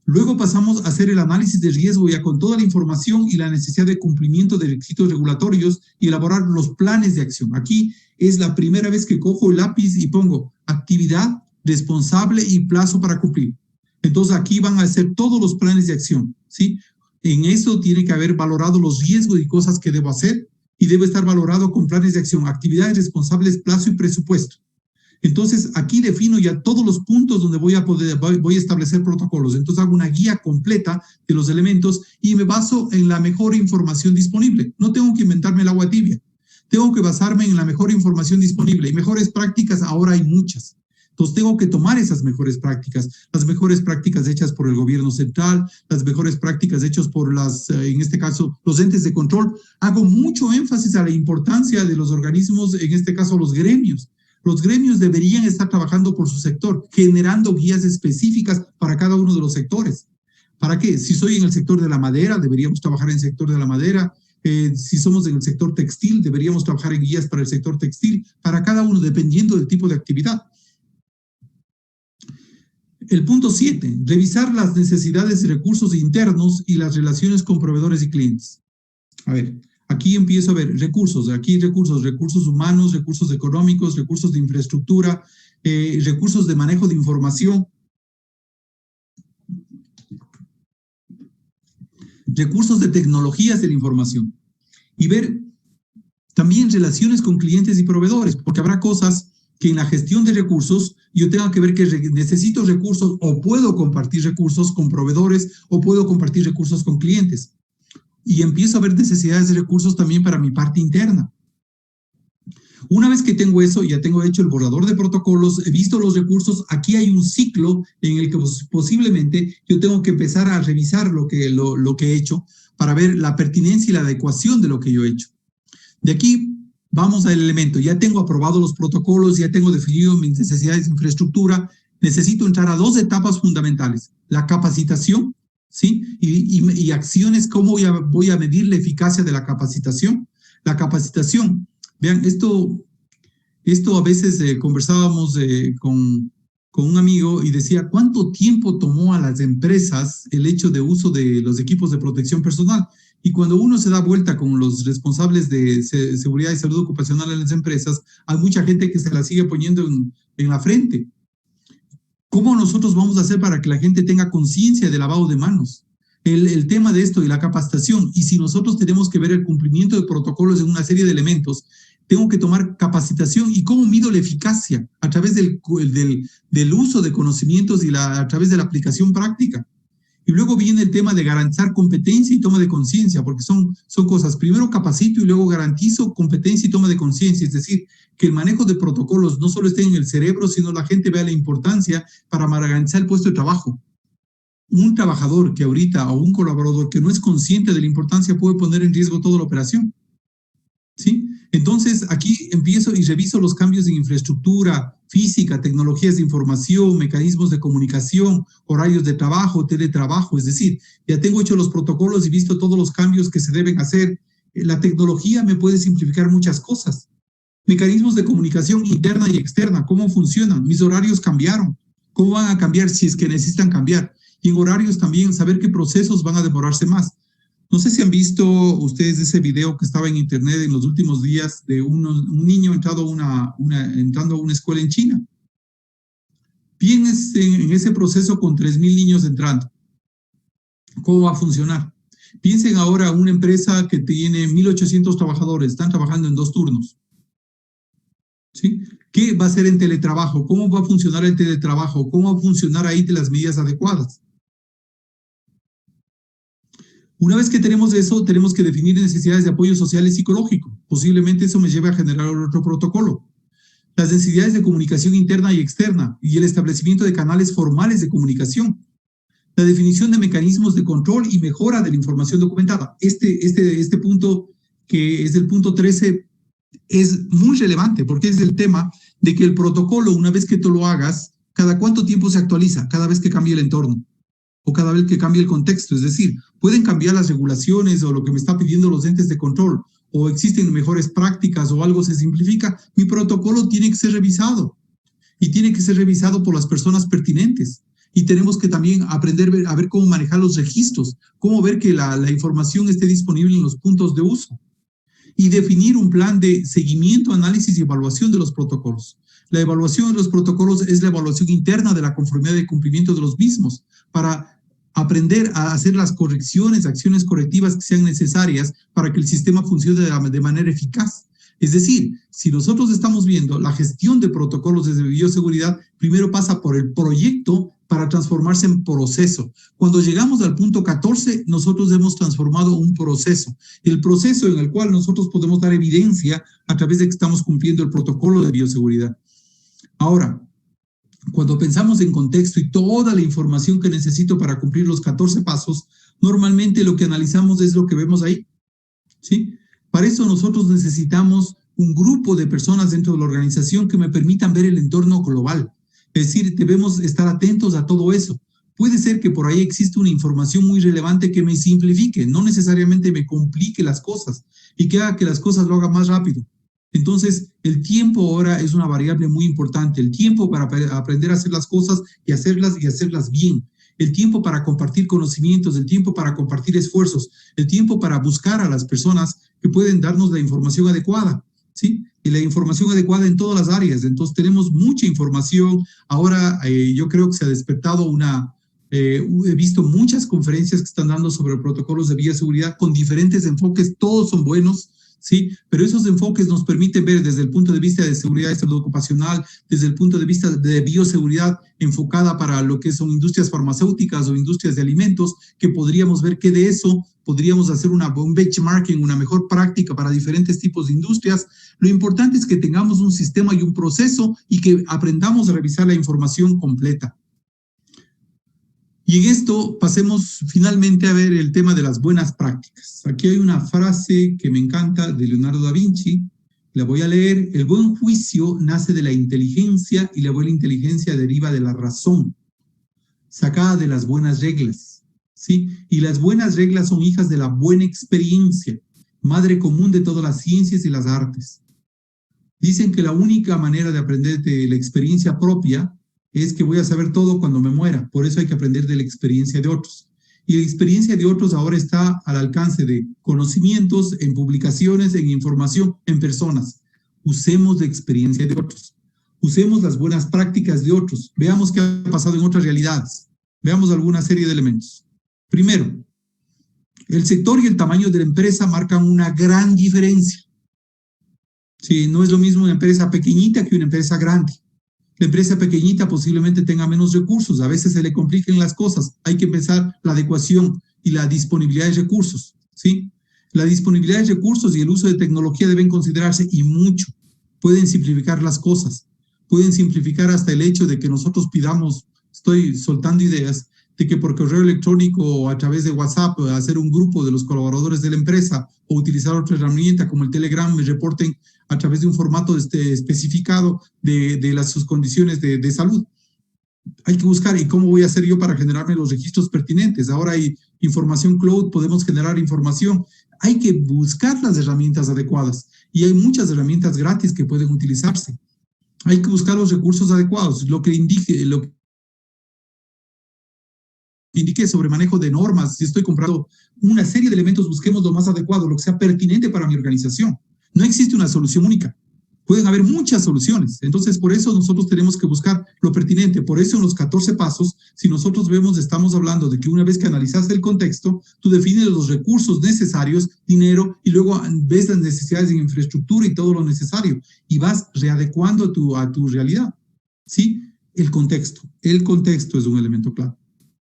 Luego pasamos a hacer el análisis de riesgo ya con toda la información y la necesidad de cumplimiento de requisitos regulatorios y elaborar los planes de acción. Aquí es la primera vez que cojo el lápiz y pongo actividad, responsable y plazo para cumplir. Entonces aquí van a ser todos los planes de acción, ¿sí? En eso tiene que haber valorado los riesgos y cosas que debo hacer y debe estar valorado con planes de acción, actividades responsables, plazo y presupuesto. Entonces, aquí defino ya todos los puntos donde voy a establecer protocolos. Entonces, hago una guía completa de los elementos y me baso en la mejor información disponible. No tengo que inventarme el agua tibia. Tengo que basarme en la mejor información disponible. Y mejores prácticas, ahora hay muchas. Entonces, tengo que tomar esas mejores prácticas. Las mejores prácticas hechas por el gobierno central, las mejores prácticas hechas por en este caso, los entes de control. Hago mucho énfasis a la importancia de los organismos, en este caso, los gremios. Los gremios deberían estar trabajando por su sector, generando guías específicas para cada uno de los sectores. ¿Para qué? Si soy en el sector de la madera, deberíamos trabajar en el sector de la madera. Si somos en el sector textil, deberíamos trabajar en guías para el sector textil, para cada uno, dependiendo del tipo de actividad. El punto 7, revisar las necesidades de recursos internos y las relaciones con proveedores y clientes. A ver, aquí empiezo a ver recursos, recursos humanos, recursos económicos, recursos de infraestructura, recursos de manejo de información, recursos de tecnologías de la información. Y ver también relaciones con clientes y proveedores, porque habrá cosas que en la gestión de recursos yo tengo que ver que necesito recursos o puedo compartir recursos con proveedores o puedo compartir recursos con clientes. Y empiezo a ver necesidades de recursos también para mi parte interna. Una vez que tengo eso, ya tengo hecho el borrador de protocolos, he visto los recursos, aquí hay un ciclo en el que posiblemente yo tengo que empezar a revisar lo que he hecho para ver la pertinencia y la adecuación de lo que yo he hecho. De aquí vamos al elemento, ya tengo aprobado los protocolos, ya tengo definido mis necesidades de infraestructura, necesito entrar a dos etapas fundamentales, la capacitación, ¿sí? Y acciones, ¿cómo voy a medir la eficacia de la capacitación? La capacitación, vean, esto a veces conversábamos con un amigo y decía, ¿cuánto tiempo tomó a las empresas el hecho de uso de los equipos de protección personal? Y cuando uno se da vuelta con los responsables de seguridad y salud ocupacional en las empresas, hay mucha gente que se la sigue poniendo en la frente. ¿Cómo nosotros vamos a hacer para que la gente tenga conciencia de lavado de manos? El tema de esto y la capacitación, y si nosotros tenemos que ver el cumplimiento de protocolos en una serie de elementos, tengo que tomar capacitación. ¿Y cómo mido la eficacia? A través del uso de conocimientos y a través de la aplicación práctica. Y luego viene el tema de garantizar competencia y toma de conciencia, porque son cosas. Primero capacito y luego garantizo competencia y toma de conciencia. Es decir, que el manejo de protocolos no solo esté en el cerebro, sino la gente vea la importancia para garantizar el puesto de trabajo. Un trabajador que ahorita o un colaborador que no es consciente de la importancia puede poner en riesgo toda la operación. ¿Sí? Entonces, aquí empiezo y reviso los cambios en infraestructura física, tecnologías de información, mecanismos de comunicación, horarios de trabajo, teletrabajo, es decir, ya tengo hecho los protocolos y visto todos los cambios que se deben hacer. La tecnología me puede simplificar muchas cosas. Mecanismos de comunicación interna y externa, ¿cómo funcionan? Mis horarios cambiaron. ¿Cómo van a cambiar si es que necesitan cambiar? Y en horarios también saber qué procesos van a demorarse más. No sé si han visto ustedes ese video que estaba en internet en los últimos días de un niño entrando a una escuela en China. Piensen en ese proceso con 3,000 niños entrando. ¿Cómo va a funcionar? Piensen ahora en una empresa que tiene 1,800 trabajadores, están trabajando en 2 turnos. ¿Sí? ¿Qué va a hacer en teletrabajo? ¿Cómo va a funcionar el teletrabajo? ¿Cómo va a funcionar ahí de las medidas adecuadas? Una vez que tenemos eso, tenemos que definir necesidades de apoyo social y psicológico. Posiblemente eso me lleve a generar otro protocolo. Las necesidades de comunicación interna y externa y el establecimiento de canales formales de comunicación. La definición de mecanismos de control y mejora de la información documentada. Este punto, que es el punto 13, es muy relevante porque es el tema de que el protocolo, una vez que tú lo hagas, ¿cada cuánto tiempo se actualiza? Cada vez que cambie el entorno o cada vez que cambie el contexto. Es decir, pueden cambiar las regulaciones o lo que me está pidiendo los entes de control, o existen mejores prácticas o algo se simplifica. Mi protocolo tiene que ser revisado y tiene que ser revisado por las personas pertinentes. Y tenemos que también aprender a ver cómo manejar los registros, cómo ver que la información esté disponible en los puntos de uso. Y definir un plan de seguimiento, análisis y evaluación de los protocolos. La evaluación de los protocolos es la evaluación interna de la conformidad y cumplimiento de los mismos para aprender a hacer las correcciones, acciones correctivas que sean necesarias para que el sistema funcione de manera eficaz. Es decir, si nosotros estamos viendo la gestión de protocolos desde bioseguridad, primero pasa por el proyecto para transformarse en proceso. Cuando llegamos al punto 14, nosotros hemos transformado un proceso. El proceso en el cual nosotros podemos dar evidencia a través de que estamos cumpliendo el protocolo de bioseguridad. Ahora, cuando pensamos en contexto y toda la información que necesito para cumplir los 14 pasos, normalmente lo que analizamos es lo que vemos ahí, ¿sí? Para eso nosotros necesitamos un grupo de personas dentro de la organización que me permitan ver el entorno global. Es decir, debemos estar atentos a todo eso. Puede ser que por ahí exista una información muy relevante que me simplifique, no necesariamente me complique las cosas y que haga que las cosas lo haga más rápido. Entonces, el tiempo ahora es una variable muy importante. El tiempo para aprender a hacer las cosas y hacerlas bien. El tiempo para compartir conocimientos, el tiempo para compartir esfuerzos, el tiempo para buscar a las personas que pueden darnos la información adecuada, ¿sí? Y la información adecuada en todas las áreas. Entonces, tenemos mucha información. Ahora, yo creo que se ha despertado he visto muchas conferencias que están dando sobre protocolos de bioseguridad con diferentes enfoques. Todos son buenos, ¿sí? Pero esos enfoques nos permiten ver desde el punto de vista de seguridad de salud ocupacional, desde el punto de vista de bioseguridad enfocada para lo que son industrias farmacéuticas o industrias de alimentos, que podríamos ver que de eso podríamos hacer un benchmarking, una mejor práctica para diferentes tipos de industrias. Lo importante es que tengamos un sistema y un proceso y que aprendamos a revisar la información completa. Y en esto pasemos finalmente a ver el tema de las buenas prácticas. Aquí hay una frase que me encanta de Leonardo da Vinci, la voy a leer. El buen juicio nace de la inteligencia y la buena inteligencia deriva de la razón, sacada de las buenas reglas, ¿sí? Y las buenas reglas son hijas de la buena experiencia, madre común de todas las ciencias y las artes. Dicen que la única manera de aprender de la experiencia propia es que voy a saber todo cuando me muera. Por eso hay que aprender de la experiencia de otros. Y la experiencia de otros ahora está al alcance de conocimientos, en publicaciones, en información, en personas. Usemos la experiencia de otros. Usemos las buenas prácticas de otros. Veamos qué ha pasado en otras realidades. Veamos alguna serie de elementos. Primero, el sector y el tamaño de la empresa marcan una gran diferencia. Sí, no es lo mismo una empresa pequeñita que una empresa grande. La empresa pequeñita posiblemente tenga menos recursos, a veces se le compliquen las cosas, hay que pensar la adecuación y la disponibilidad de recursos, ¿sí? La disponibilidad de recursos y el uso de tecnología deben considerarse y mucho. Pueden simplificar las cosas, pueden simplificar hasta el hecho de que nosotros pidamos, estoy soltando ideas, de que por correo electrónico o a través de WhatsApp hacer un grupo de los colaboradores de la empresa o utilizar otra herramienta como el Telegram me reporten a través de un formato especificado de sus condiciones de salud. Hay que buscar, ¿y cómo voy a hacer yo para generarme los registros pertinentes? Ahora hay información cloud, podemos generar información. Hay que buscar las herramientas adecuadas y hay muchas herramientas gratis que pueden utilizarse. Hay que buscar los recursos adecuados, lo que indique sobre manejo de normas. Si estoy comprando una serie de elementos, busquemos lo más adecuado, lo que sea pertinente para mi organización. No existe una solución única. Pueden haber muchas soluciones. Entonces, por eso nosotros tenemos que buscar lo pertinente. Por eso en los 14 pasos, si nosotros vemos, estamos hablando de que una vez que analizaste el contexto, tú defines los recursos necesarios, dinero, y luego ves las necesidades de infraestructura y todo lo necesario, y vas readecuando a tu realidad. ¿Sí? El contexto es un elemento clave.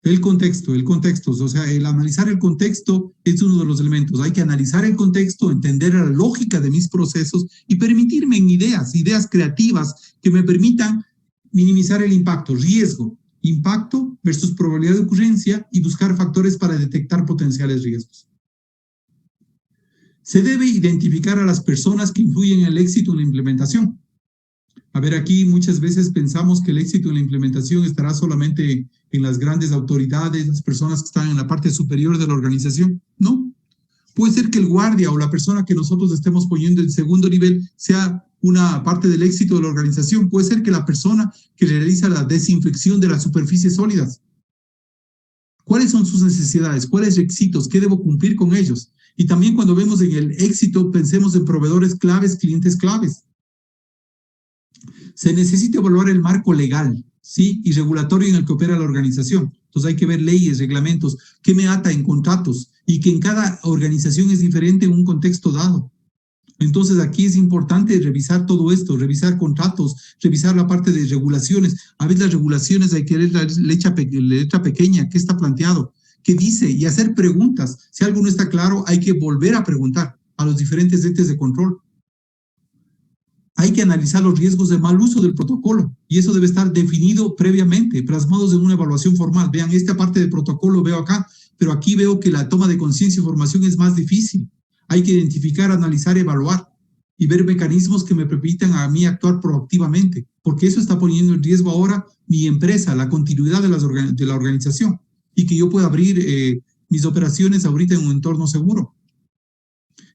El contexto, o sea, el analizar el contexto es uno de los elementos. Hay que analizar el contexto, entender la lógica de mis procesos y permitirme en ideas creativas que me permitan minimizar el impacto, riesgo, impacto versus probabilidad de ocurrencia y buscar factores para detectar potenciales riesgos. Se debe identificar a las personas que influyen en el éxito en la implementación. A ver, aquí muchas veces pensamos que el éxito en la implementación estará solamente en las grandes autoridades, las personas que están en la parte superior de la organización. No. Puede ser que el guardia o la persona que nosotros estemos poniendo en segundo nivel sea una parte del éxito de la organización. Puede ser que la persona que realiza la desinfección de las superficies sólidas. ¿Cuáles son sus necesidades? ¿Cuáles requisitos? ¿Qué debo cumplir con ellos? Y también cuando vemos en el éxito, pensemos en proveedores claves, clientes claves. Se necesita evaluar el marco legal, ¿sí? Y regulatorio en el que opera la organización. Entonces hay que ver leyes, reglamentos, qué me ata en contratos y que en cada organización es diferente en un contexto dado. Entonces aquí es importante revisar todo esto, revisar contratos, revisar la parte de regulaciones. A veces las regulaciones hay que leer la letra pequeña, qué está planteado, qué dice y hacer preguntas. Si algo no está claro, hay que volver a preguntar a los diferentes entes de control. Hay que analizar los riesgos de mal uso del protocolo y eso debe estar definido previamente, plasmados en una evaluación formal. Vean, esta parte del protocolo veo acá, pero aquí veo que la toma de conciencia y formación es más difícil. Hay que identificar, analizar, evaluar y ver mecanismos que me permitan a mí actuar proactivamente, porque eso está poniendo en riesgo ahora mi empresa, la continuidad de la organización y que yo pueda abrir mis operaciones ahorita en un entorno seguro.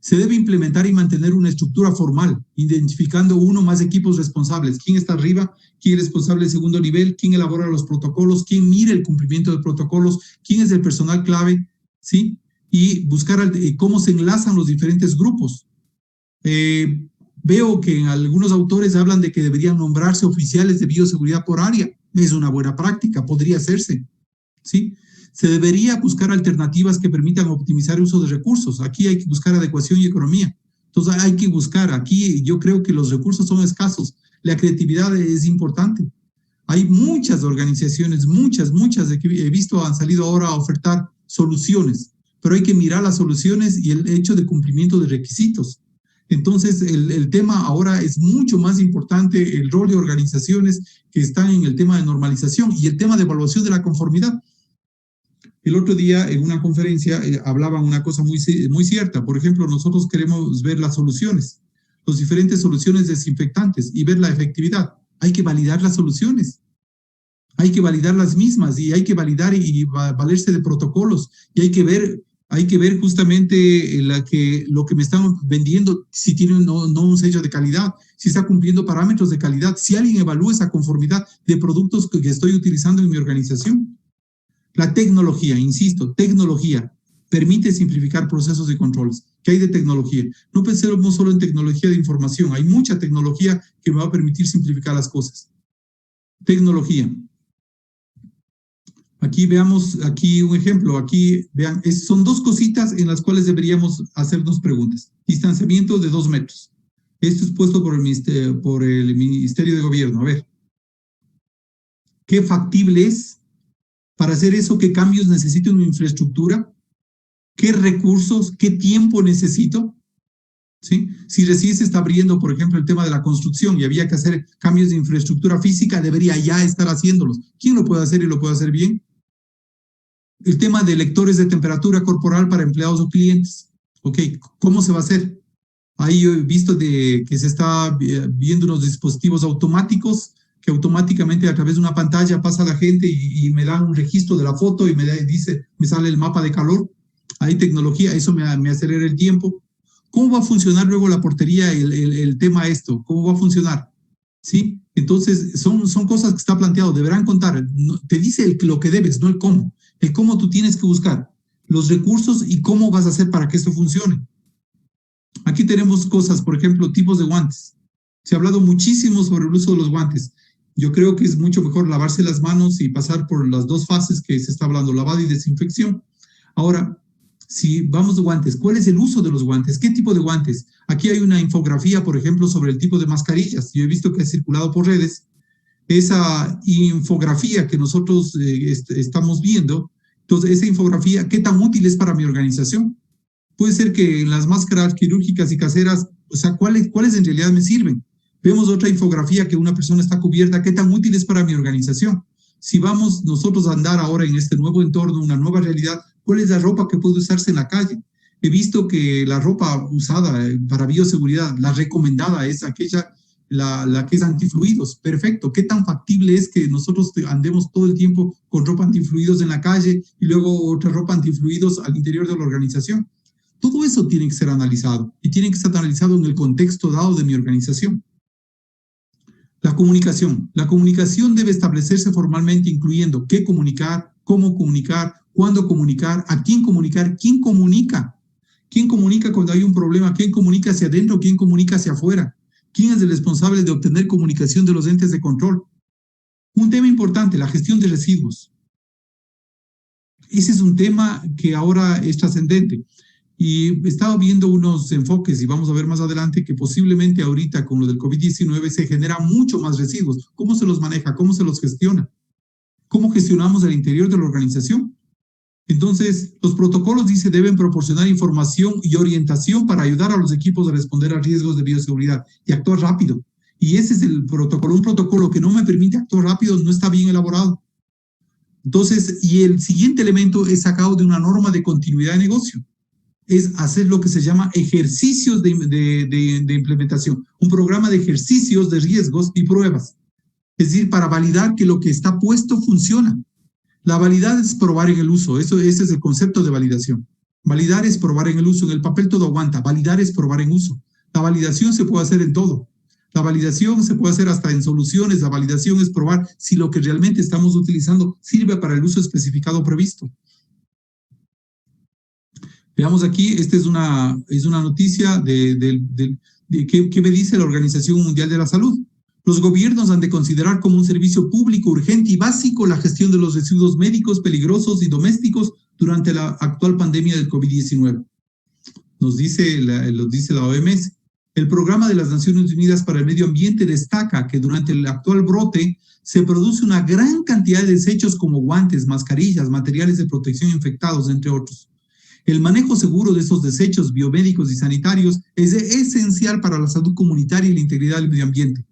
Se debe implementar y mantener una estructura formal, identificando uno o más equipos responsables. ¿Quién está arriba? ¿Quién es responsable del segundo nivel? ¿Quién elabora los protocolos? ¿Quién mira el cumplimiento de protocolos? ¿Quién es el personal clave? ¿Sí? Y buscar cómo se enlazan los diferentes grupos. Veo que algunos autores hablan de que deberían nombrarse oficiales de bioseguridad por área. Es una buena práctica, podría hacerse. ¿Sí? Se debería buscar alternativas que permitan optimizar el uso de recursos. Aquí hay que buscar adecuación y economía. Entonces hay que buscar, aquí yo creo que los recursos son escasos. La creatividad es importante. Hay muchas organizaciones, muchas de que he visto han salido ahora a ofertar soluciones, pero hay que mirar las soluciones y el hecho de cumplimiento de requisitos. Entonces, el tema ahora es mucho más importante, el rol de organizaciones que están en el tema de normalización y el tema de evaluación de la conformidad. El otro día en una conferencia hablaban una cosa muy cierta. Por ejemplo, nosotros queremos ver las soluciones, las diferentes soluciones desinfectantes y ver la efectividad. Hay que validar las soluciones. Hay que validar las mismas y hay que validar y valerse de protocolos y hay que ver justamente lo que me están vendiendo, si tiene o no un sello de calidad, si está cumpliendo parámetros de calidad, si alguien evalúa esa conformidad de productos que estoy utilizando en mi organización. La tecnología, insisto, tecnología permite simplificar procesos y controles. ¿Qué hay de tecnología? No pensemos solo en tecnología de información, hay mucha tecnología que me va a permitir simplificar las cosas. Tecnología. Aquí veamos, aquí un ejemplo, aquí vean, son dos cositas en las cuales deberíamos hacernos preguntas. Distanciamiento de 2 metros. Esto es puesto por el Ministerio de Gobierno. A ver, ¿qué factible es? Para hacer eso, ¿qué cambios necesito en mi infraestructura? ¿Qué recursos? ¿Qué tiempo necesito? ¿Sí? Si recién se está abriendo, por ejemplo, el tema de la construcción y había que hacer cambios de infraestructura física, debería ya estar haciéndolos. ¿Quién lo puede hacer y lo puede hacer bien? El tema de lectores de temperatura corporal para empleados o clientes. Ok, ¿cómo se va a hacer? Ahí yo he visto que se está viendo unos dispositivos automáticos que automáticamente a través de una pantalla pasa a la gente y me da un registro de la foto y me sale el mapa de calor. Hay tecnología, eso me acelera el tiempo. ¿Cómo va a funcionar luego la portería, el tema esto? ¿Cómo va a funcionar? ¿Sí? Entonces, son cosas que está planteado, deberán contar. Te dice lo que debes, no el cómo. El cómo tú tienes que buscar los recursos y cómo vas a hacer para que esto funcione. Aquí tenemos cosas, por ejemplo, tipos de guantes. Se ha hablado muchísimo sobre el uso de los guantes. Yo creo que es mucho mejor lavarse las manos y pasar por las dos fases que se está hablando, lavado y desinfección. Ahora, si vamos de guantes, ¿cuál es el uso de los guantes? ¿Qué tipo de guantes? Aquí hay una infografía, por ejemplo, sobre el tipo de mascarillas. Yo he visto que ha circulado por redes. Esa infografía que nosotros estamos viendo, entonces esa infografía, ¿qué tan útil es para mi organización? Puede ser que en las máscaras quirúrgicas y caseras, o sea, ¿cuáles en realidad me sirven? Vemos otra infografía que una persona está cubierta, ¿qué tan útil es para mi organización? Si vamos nosotros a andar ahora en este nuevo entorno, una nueva realidad, ¿cuál es la ropa que puede usarse en la calle? He visto que la ropa usada para bioseguridad, la recomendada es aquella, la que es antifluidos. Perfecto. ¿Qué tan factible es que nosotros andemos todo el tiempo con ropa antifluidos en la calle y luego otra ropa antifluidos al interior de la organización? Todo eso tiene que ser analizado y tiene que ser analizado en el contexto dado de mi organización. La comunicación debe establecerse formalmente incluyendo qué comunicar, cómo comunicar, cuándo comunicar, a quién comunicar, quién comunica. ¿Quién comunica cuando hay un problema? ¿Quién comunica hacia adentro? ¿Quién comunica hacia afuera? ¿Quién es el responsable de obtener comunicación de los entes de control? Un tema importante, la gestión de residuos. Ese es un tema que ahora es trascendente. Y he estado viendo unos enfoques y vamos a ver más adelante que posiblemente ahorita con lo del COVID-19 se genera mucho más residuos. ¿Cómo se los maneja? ¿Cómo se los gestiona? ¿Cómo gestionamos el interior de la organización? Entonces, los protocolos, dice, deben proporcionar información y orientación para ayudar a los equipos a responder a riesgos de bioseguridad y actuar rápido. Y ese es el protocolo. Un protocolo que no me permite actuar rápido no está bien elaborado. Entonces, y el siguiente elemento es sacado de una norma de continuidad de negocio. Es hacer lo que se llama ejercicios de implementación, un programa de ejercicios de riesgos y pruebas. Es decir, para validar que lo que está puesto funciona. La validad es probar en el uso, ese es el concepto de validación. Validar es probar en el uso. En el papel todo aguanta. Validar es probar en uso. La validación se puede hacer en todo. La validación se puede hacer hasta en soluciones. La validación es probar si lo que realmente estamos utilizando sirve para el uso especificado previsto. Veamos aquí, esta es una noticia que me dice la Organización Mundial de la Salud. Los gobiernos han de considerar como un servicio público urgente y básico la gestión de los residuos médicos peligrosos y domésticos durante la actual pandemia del COVID-19. Lo dice la OMS. El Programa de las Naciones Unidas para el Medio Ambiente destaca que durante el actual brote se produce una gran cantidad de desechos como guantes, mascarillas, materiales de protección infectados, entre otros. El manejo seguro de estos desechos biomédicos y sanitarios es esencial para la salud comunitaria y la integridad del medio ambiente.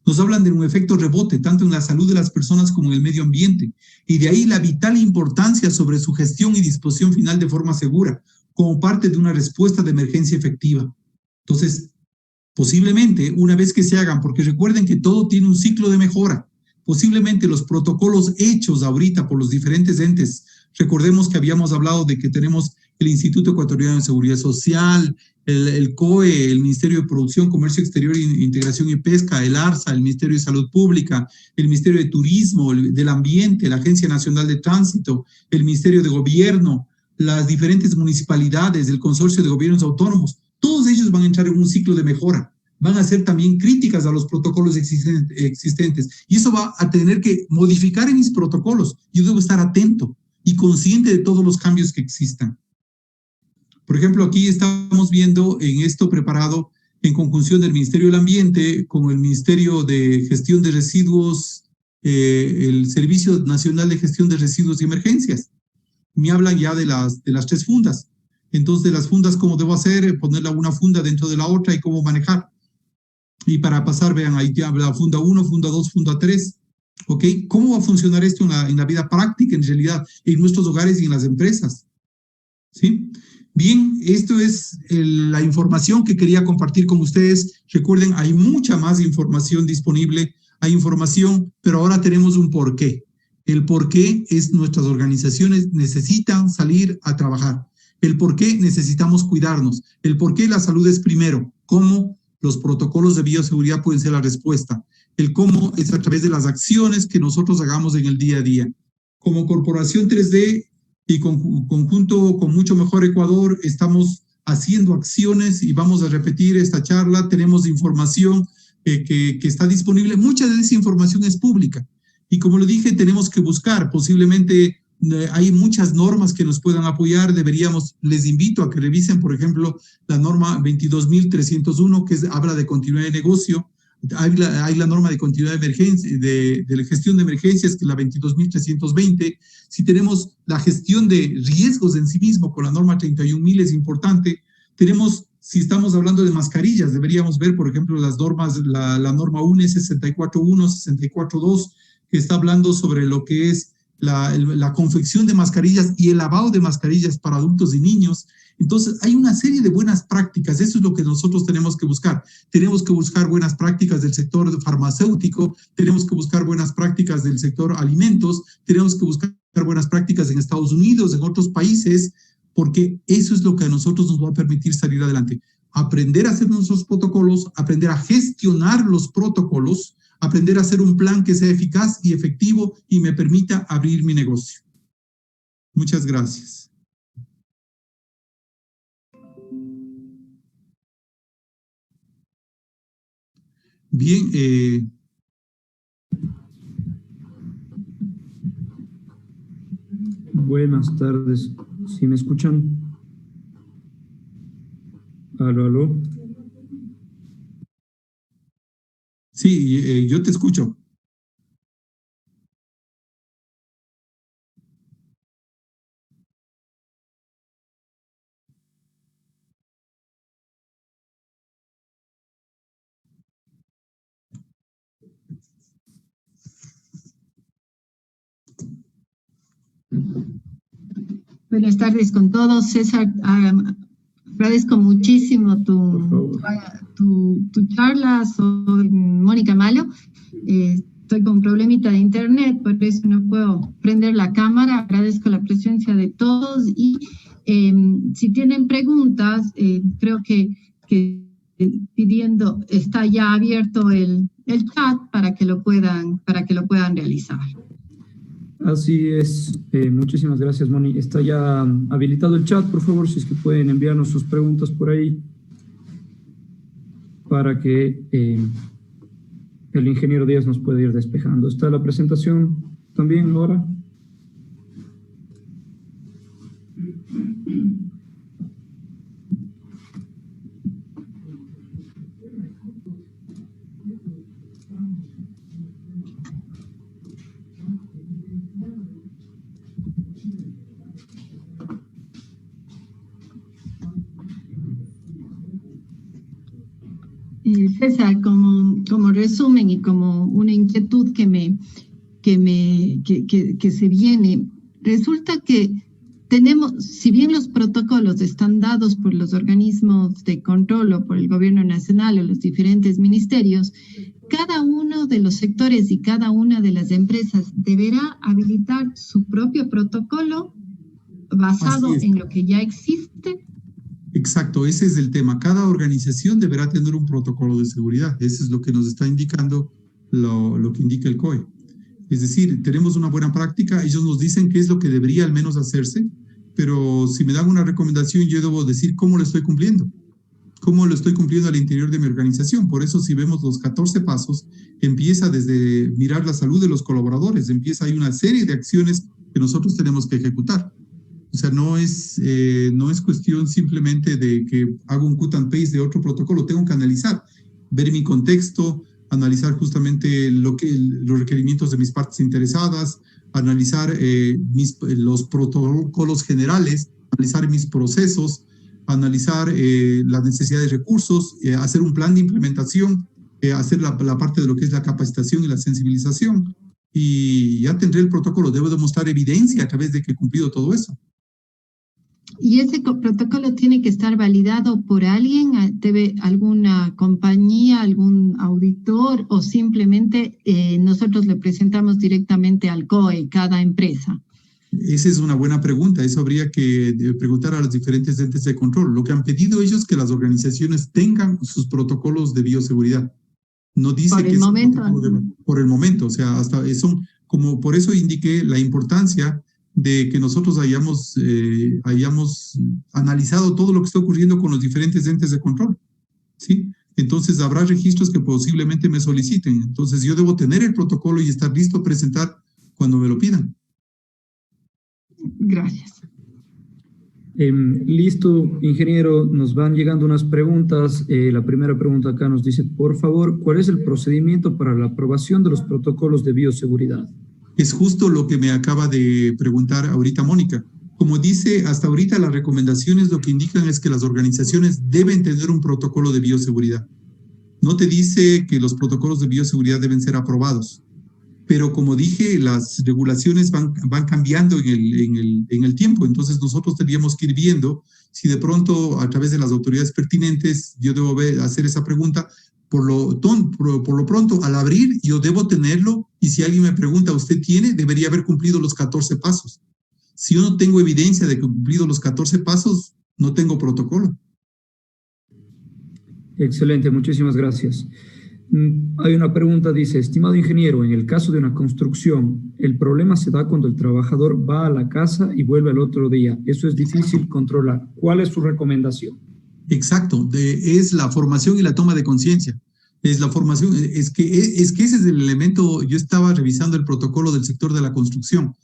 Nos hablan de un efecto rebote, tanto en la salud de las personas como en el medio ambiente, y de ahí la vital importancia sobre su gestión y disposición final de forma segura, como parte de una respuesta de emergencia efectiva. Entonces, posiblemente, una vez que se hagan, porque recuerden que todo tiene un ciclo de mejora, posiblemente los protocolos hechos ahorita por los diferentes entes, recordemos que habíamos hablado de que tenemos el Instituto Ecuatoriano de Seguridad Social, el COE, el Ministerio de Producción, Comercio Exterior, Integración y Pesca, el ARSA, el Ministerio de Salud Pública, el Ministerio de Turismo, del Ambiente, la Agencia Nacional de Tránsito, el Ministerio de Gobierno, las diferentes municipalidades, el Consorcio de Gobiernos Autónomos, todos ellos van a entrar en un ciclo de mejora. Van a hacer también críticas a los protocolos existentes. Y eso va a tener que modificar en mis protocolos. Yo debo estar atento y consciente de todos los cambios que existan. Por ejemplo, aquí estamos viendo en esto preparado en conjunción del Ministerio del Ambiente con el Ministerio de Gestión de Residuos, el Servicio Nacional de Gestión de Residuos y Emergencias. Me hablan ya de las 3 fundas. Entonces, de las fundas, ¿cómo debo hacer? Ponerla una funda dentro de la otra y cómo manejar. Y para pasar, vean, ahí ya la funda 1, funda 2, funda 3. ¿Ok? ¿Cómo va a funcionar esto en la vida práctica, en realidad, en nuestros hogares y en las empresas? ¿Sí? Bien, esto es la información que quería compartir con ustedes. Recuerden, hay mucha más información disponible. Hay información, pero ahora tenemos un porqué. El porqué es nuestras organizaciones necesitan salir a trabajar. El porqué necesitamos cuidarnos. El porqué la salud es primero. ¿Cómo? Los protocolos de bioseguridad pueden ser la respuesta. El cómo es a través de las acciones que nosotros hagamos en el día a día. Como Corporación 3D y conjunto con Mucho Mejor Ecuador, estamos haciendo acciones y vamos a repetir esta charla. Tenemos información que está disponible. Mucha de esa información es pública. Y como lo dije, tenemos que buscar. Posiblemente hay muchas normas que nos puedan apoyar. Les invito a que revisen, por ejemplo, la norma 22.301, que habla de continuidad de negocio. Hay la norma de continuidad de emergencia, de la gestión de emergencias, que es la 22.320. Si tenemos la gestión de riesgos en sí mismo, con la norma 31.000 es importante. Si estamos hablando de mascarillas, deberíamos ver, por ejemplo, las normas, la norma UNE 64.1, 64.2, que está hablando sobre lo que es la confección de mascarillas y el lavado de mascarillas para adultos y niños. Entonces, hay una serie de buenas prácticas. Eso es lo que nosotros tenemos que buscar. Tenemos que buscar buenas prácticas del sector farmacéutico, tenemos que buscar buenas prácticas del sector alimentos, tenemos que buscar buenas prácticas en Estados Unidos, en otros países, porque eso es lo que a nosotros nos va a permitir salir adelante. Aprender a hacer nuestros protocolos, aprender a gestionar los protocolos, aprender a hacer un plan que sea eficaz y efectivo y me permita abrir mi negocio. Muchas gracias. Bien, buenas tardes. ¿Sí me escuchan? Aló, aló. Sí, yo te escucho. Buenas tardes con todos. César, agradezco muchísimo tu charla. Soy Mónica Malo. Estoy con un problemita de internet, por eso no puedo prender la cámara. Agradezco la presencia de todos y Si tienen preguntas, creo que pidiendo, está ya abierto el chat para que lo puedan realizar. Así es. Muchísimas gracias, Moni. Está ya habilitado el chat, por favor, si es que pueden enviarnos sus preguntas por ahí para que el ingeniero Díaz nos pueda ir despejando. ¿Está la presentación también ahora? César, como resumen y como una inquietud que se viene, resulta que tenemos, si bien los protocolos están dados por los organismos de control o por el gobierno nacional o los diferentes ministerios, cada uno de los sectores y cada una de las empresas deberá habilitar su propio protocolo basado en lo que ya existe. Exacto, ese es el tema. Cada organización deberá tener un protocolo de seguridad. Eso es lo que nos está indicando lo que indica el COE. Es decir, tenemos una buena práctica, ellos nos dicen qué es lo que debería al menos hacerse, pero si me dan una recomendación, yo debo decir cómo lo estoy cumpliendo. Cómo lo estoy cumpliendo al interior de mi organización. Por eso, si vemos los 14 pasos, empieza desde mirar la salud de los colaboradores, hay una serie de acciones que nosotros tenemos que ejecutar. O sea, no es cuestión simplemente de que hago un cut and paste de otro protocolo. Tengo que analizar, ver mi contexto, analizar justamente los requerimientos de mis partes interesadas, analizar los protocolos generales, analizar mis procesos, analizar las necesidades de recursos, hacer un plan de implementación, hacer la parte de lo que es la capacitación y la sensibilización. Y ya tendré el protocolo. Debo demostrar evidencia a través de que he cumplido todo eso. ¿Y ese protocolo tiene que estar validado por alguien? ¿Debe alguna compañía, algún auditor o simplemente nosotros le presentamos directamente al COE, cada empresa? Esa es una buena pregunta. Eso habría que preguntar a los diferentes entes de control. Lo que han pedido ellos es que las organizaciones tengan sus protocolos de bioseguridad. No dice por que el momento. Por el momento. O sea, hasta eso, como por eso indiqué la importancia de que nosotros hayamos analizado todo lo que está ocurriendo con los diferentes entes de control, ¿sí? Entonces habrá registros que posiblemente me soliciten. Entonces yo debo tener el protocolo y estar listo a presentar cuando me lo pidan. Gracias. Listo, ingeniero, nos van llegando unas preguntas. La primera pregunta acá nos dice, por favor, ¿cuál es el procedimiento para la aprobación de los protocolos de bioseguridad? Es justo lo que me acaba de preguntar ahorita Mónica. Como dice, hasta ahorita las recomendaciones lo que indican es que las organizaciones deben tener un protocolo de bioseguridad. No te dice que los protocolos de bioseguridad deben ser aprobados. Pero como dije, las regulaciones van cambiando en el tiempo. Entonces nosotros tendríamos que ir viendo si de pronto a través de las autoridades pertinentes yo debo hacer esa pregunta. Por lo pronto, al abrir, yo debo tenerlo, y si alguien me pregunta, ¿usted tiene? Debería haber cumplido los 14 pasos. Si yo no tengo evidencia de que he cumplido los 14 pasos, no tengo protocolo. Excelente, muchísimas gracias. Hay una pregunta, dice, estimado ingeniero, en el caso de una construcción, el problema se da cuando el trabajador va a la casa y vuelve al otro día. Eso es difícil controlar. ¿Cuál es su recomendación? Exacto, es la formación y la toma de conciencia. Es la formación, es que ese es el elemento. Yo estaba revisando el protocolo del sector de la construcción.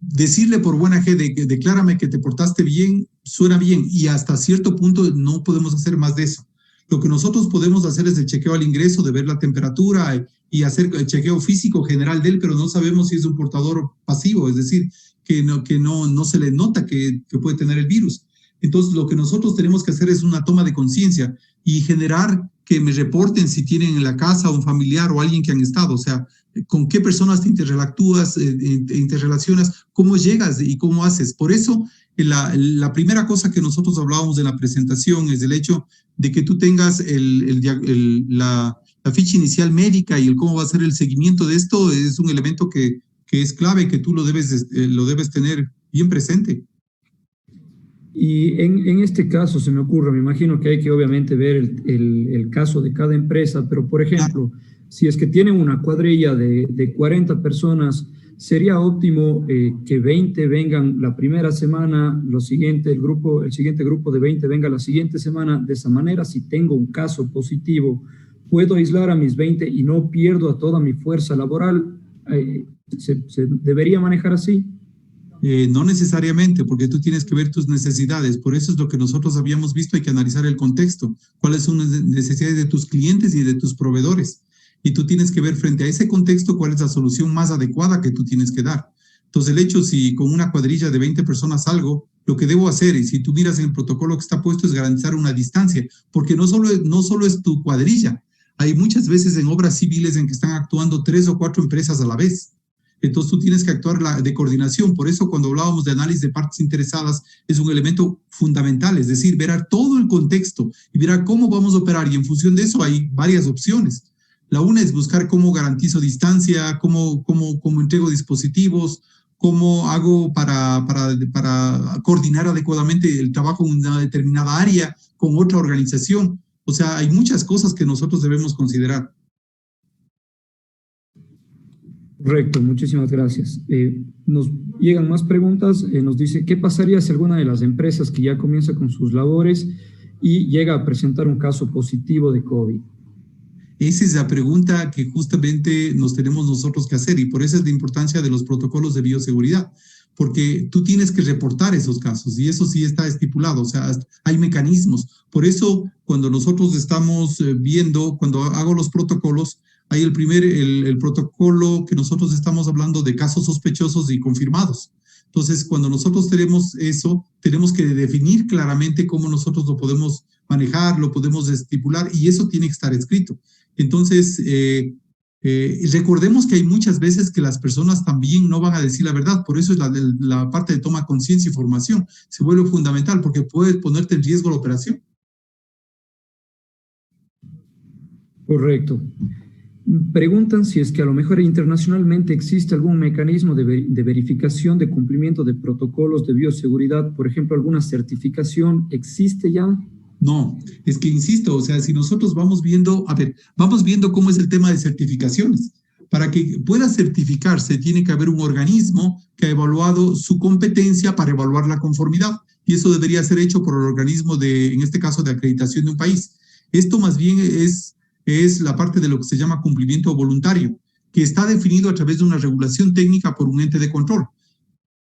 Decirle por buena fe, declárame que te portaste bien, suena bien, y hasta cierto punto no podemos hacer más de eso. Lo que nosotros podemos hacer es el chequeo al ingreso, de ver la temperatura y hacer el chequeo físico general de él, pero no sabemos si es un portador pasivo, es decir, que no se le nota que puede tener el virus. Entonces, lo que nosotros tenemos que hacer es una toma de conciencia y generar que me reporten si tienen en la casa un familiar o alguien que han estado. O sea, con qué personas te interrelacionas, cómo llegas y cómo haces. Por eso, la primera cosa que nosotros hablábamos en la presentación es el hecho de que tú tengas la ficha inicial médica y el cómo va a ser el seguimiento de esto. Es un elemento que es clave, que tú lo debes tener bien presente. Y en este caso se me ocurre, me imagino que hay que obviamente ver el caso de cada empresa, pero por ejemplo, si es que tienen una cuadrilla de 40 personas, sería óptimo que 20 vengan la primera semana, el siguiente grupo de 20 venga la siguiente semana. De esa manera, si tengo un caso positivo, puedo aislar a mis 20 y no pierdo a toda mi fuerza laboral. ¿Se debería manejar así? No necesariamente, porque tú tienes que ver tus necesidades. Por eso es lo que nosotros habíamos visto, hay que analizar el contexto. ¿Cuáles son las necesidades de tus clientes y de tus proveedores? Y tú tienes que ver frente a ese contexto cuál es la solución más adecuada que tú tienes que dar. Entonces, el hecho, si con una cuadrilla de 20 personas salgo, lo que debo hacer, y si tú miras en el protocolo que está puesto, es garantizar una distancia, porque no solo es tu cuadrilla. Hay muchas veces en obras civiles en que están actuando 3 o 4 empresas a la vez. Entonces tú tienes que actuar de coordinación. Por eso cuando hablábamos de análisis de partes interesadas es un elemento fundamental, es decir, ver todo el contexto y ver cómo vamos a operar, y en función de eso hay varias opciones. La una es buscar cómo garantizo distancia, cómo entrego dispositivos, cómo hago para coordinar adecuadamente el trabajo en una determinada área con otra organización. O sea, hay muchas cosas que nosotros debemos considerar. Correcto, muchísimas gracias. Nos llegan más preguntas. Nos dice, ¿qué pasaría si alguna de las empresas que ya comienza con sus labores y llega a presentar un caso positivo de COVID? Esa es la pregunta que justamente nos tenemos nosotros que hacer, y por eso es la importancia de los protocolos de bioseguridad, porque tú tienes que reportar esos casos y eso sí está estipulado, o sea, hay mecanismos. Por eso, cuando nosotros estamos viendo, cuando hago los protocolos, hay el protocolo que nosotros estamos hablando de casos sospechosos y confirmados. Entonces, cuando nosotros tenemos eso, tenemos que definir claramente cómo nosotros lo podemos manejar, lo podemos estipular, y eso tiene que estar escrito. Entonces, recordemos que hay muchas veces que las personas también no van a decir la verdad. Por eso es la parte de toma conciencia y formación se vuelve fundamental, porque puede ponerte en riesgo la operación. Correcto. Preguntan si es que a lo mejor internacionalmente existe algún mecanismo de verificación de cumplimiento de protocolos de bioseguridad, por ejemplo, alguna certificación, ¿existe ya? No, es que insisto, o sea, si nosotros vamos viendo cómo es el tema de certificaciones. Para que pueda certificarse, tiene que haber un organismo que ha evaluado su competencia para evaluar la conformidad, y eso debería ser hecho por el organismo en este caso, de acreditación de un país. Esto más bien es la parte de lo que se llama cumplimiento voluntario, que está definido a través de una regulación técnica por un ente de control.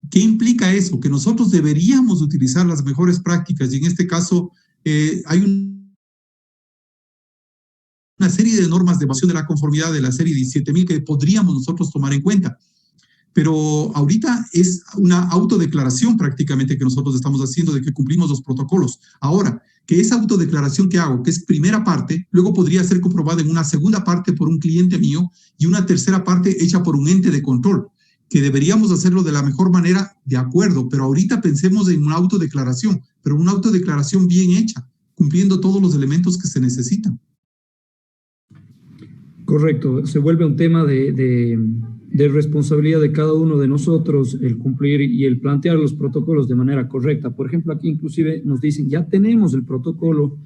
¿Qué implica eso? Que nosotros deberíamos utilizar las mejores prácticas, y en este caso hay una serie de normas de evaluación de la conformidad de la serie 17.000 que podríamos nosotros tomar en cuenta. Pero ahorita es una autodeclaración prácticamente que nosotros estamos haciendo de que cumplimos los protocolos. Ahora, que esa autodeclaración que hago, que es primera parte, luego podría ser comprobada en una segunda parte por un cliente mío y una tercera parte hecha por un ente de control, que deberíamos hacerlo de la mejor manera, de acuerdo, pero ahorita pensemos en una autodeclaración, pero una autodeclaración bien hecha, cumpliendo todos los elementos que se necesitan. Correcto, se vuelve un tema de responsabilidad de cada uno de nosotros el cumplir y el plantear los protocolos de manera correcta. Por ejemplo, aquí inclusive nos dicen, ya tenemos el protocolo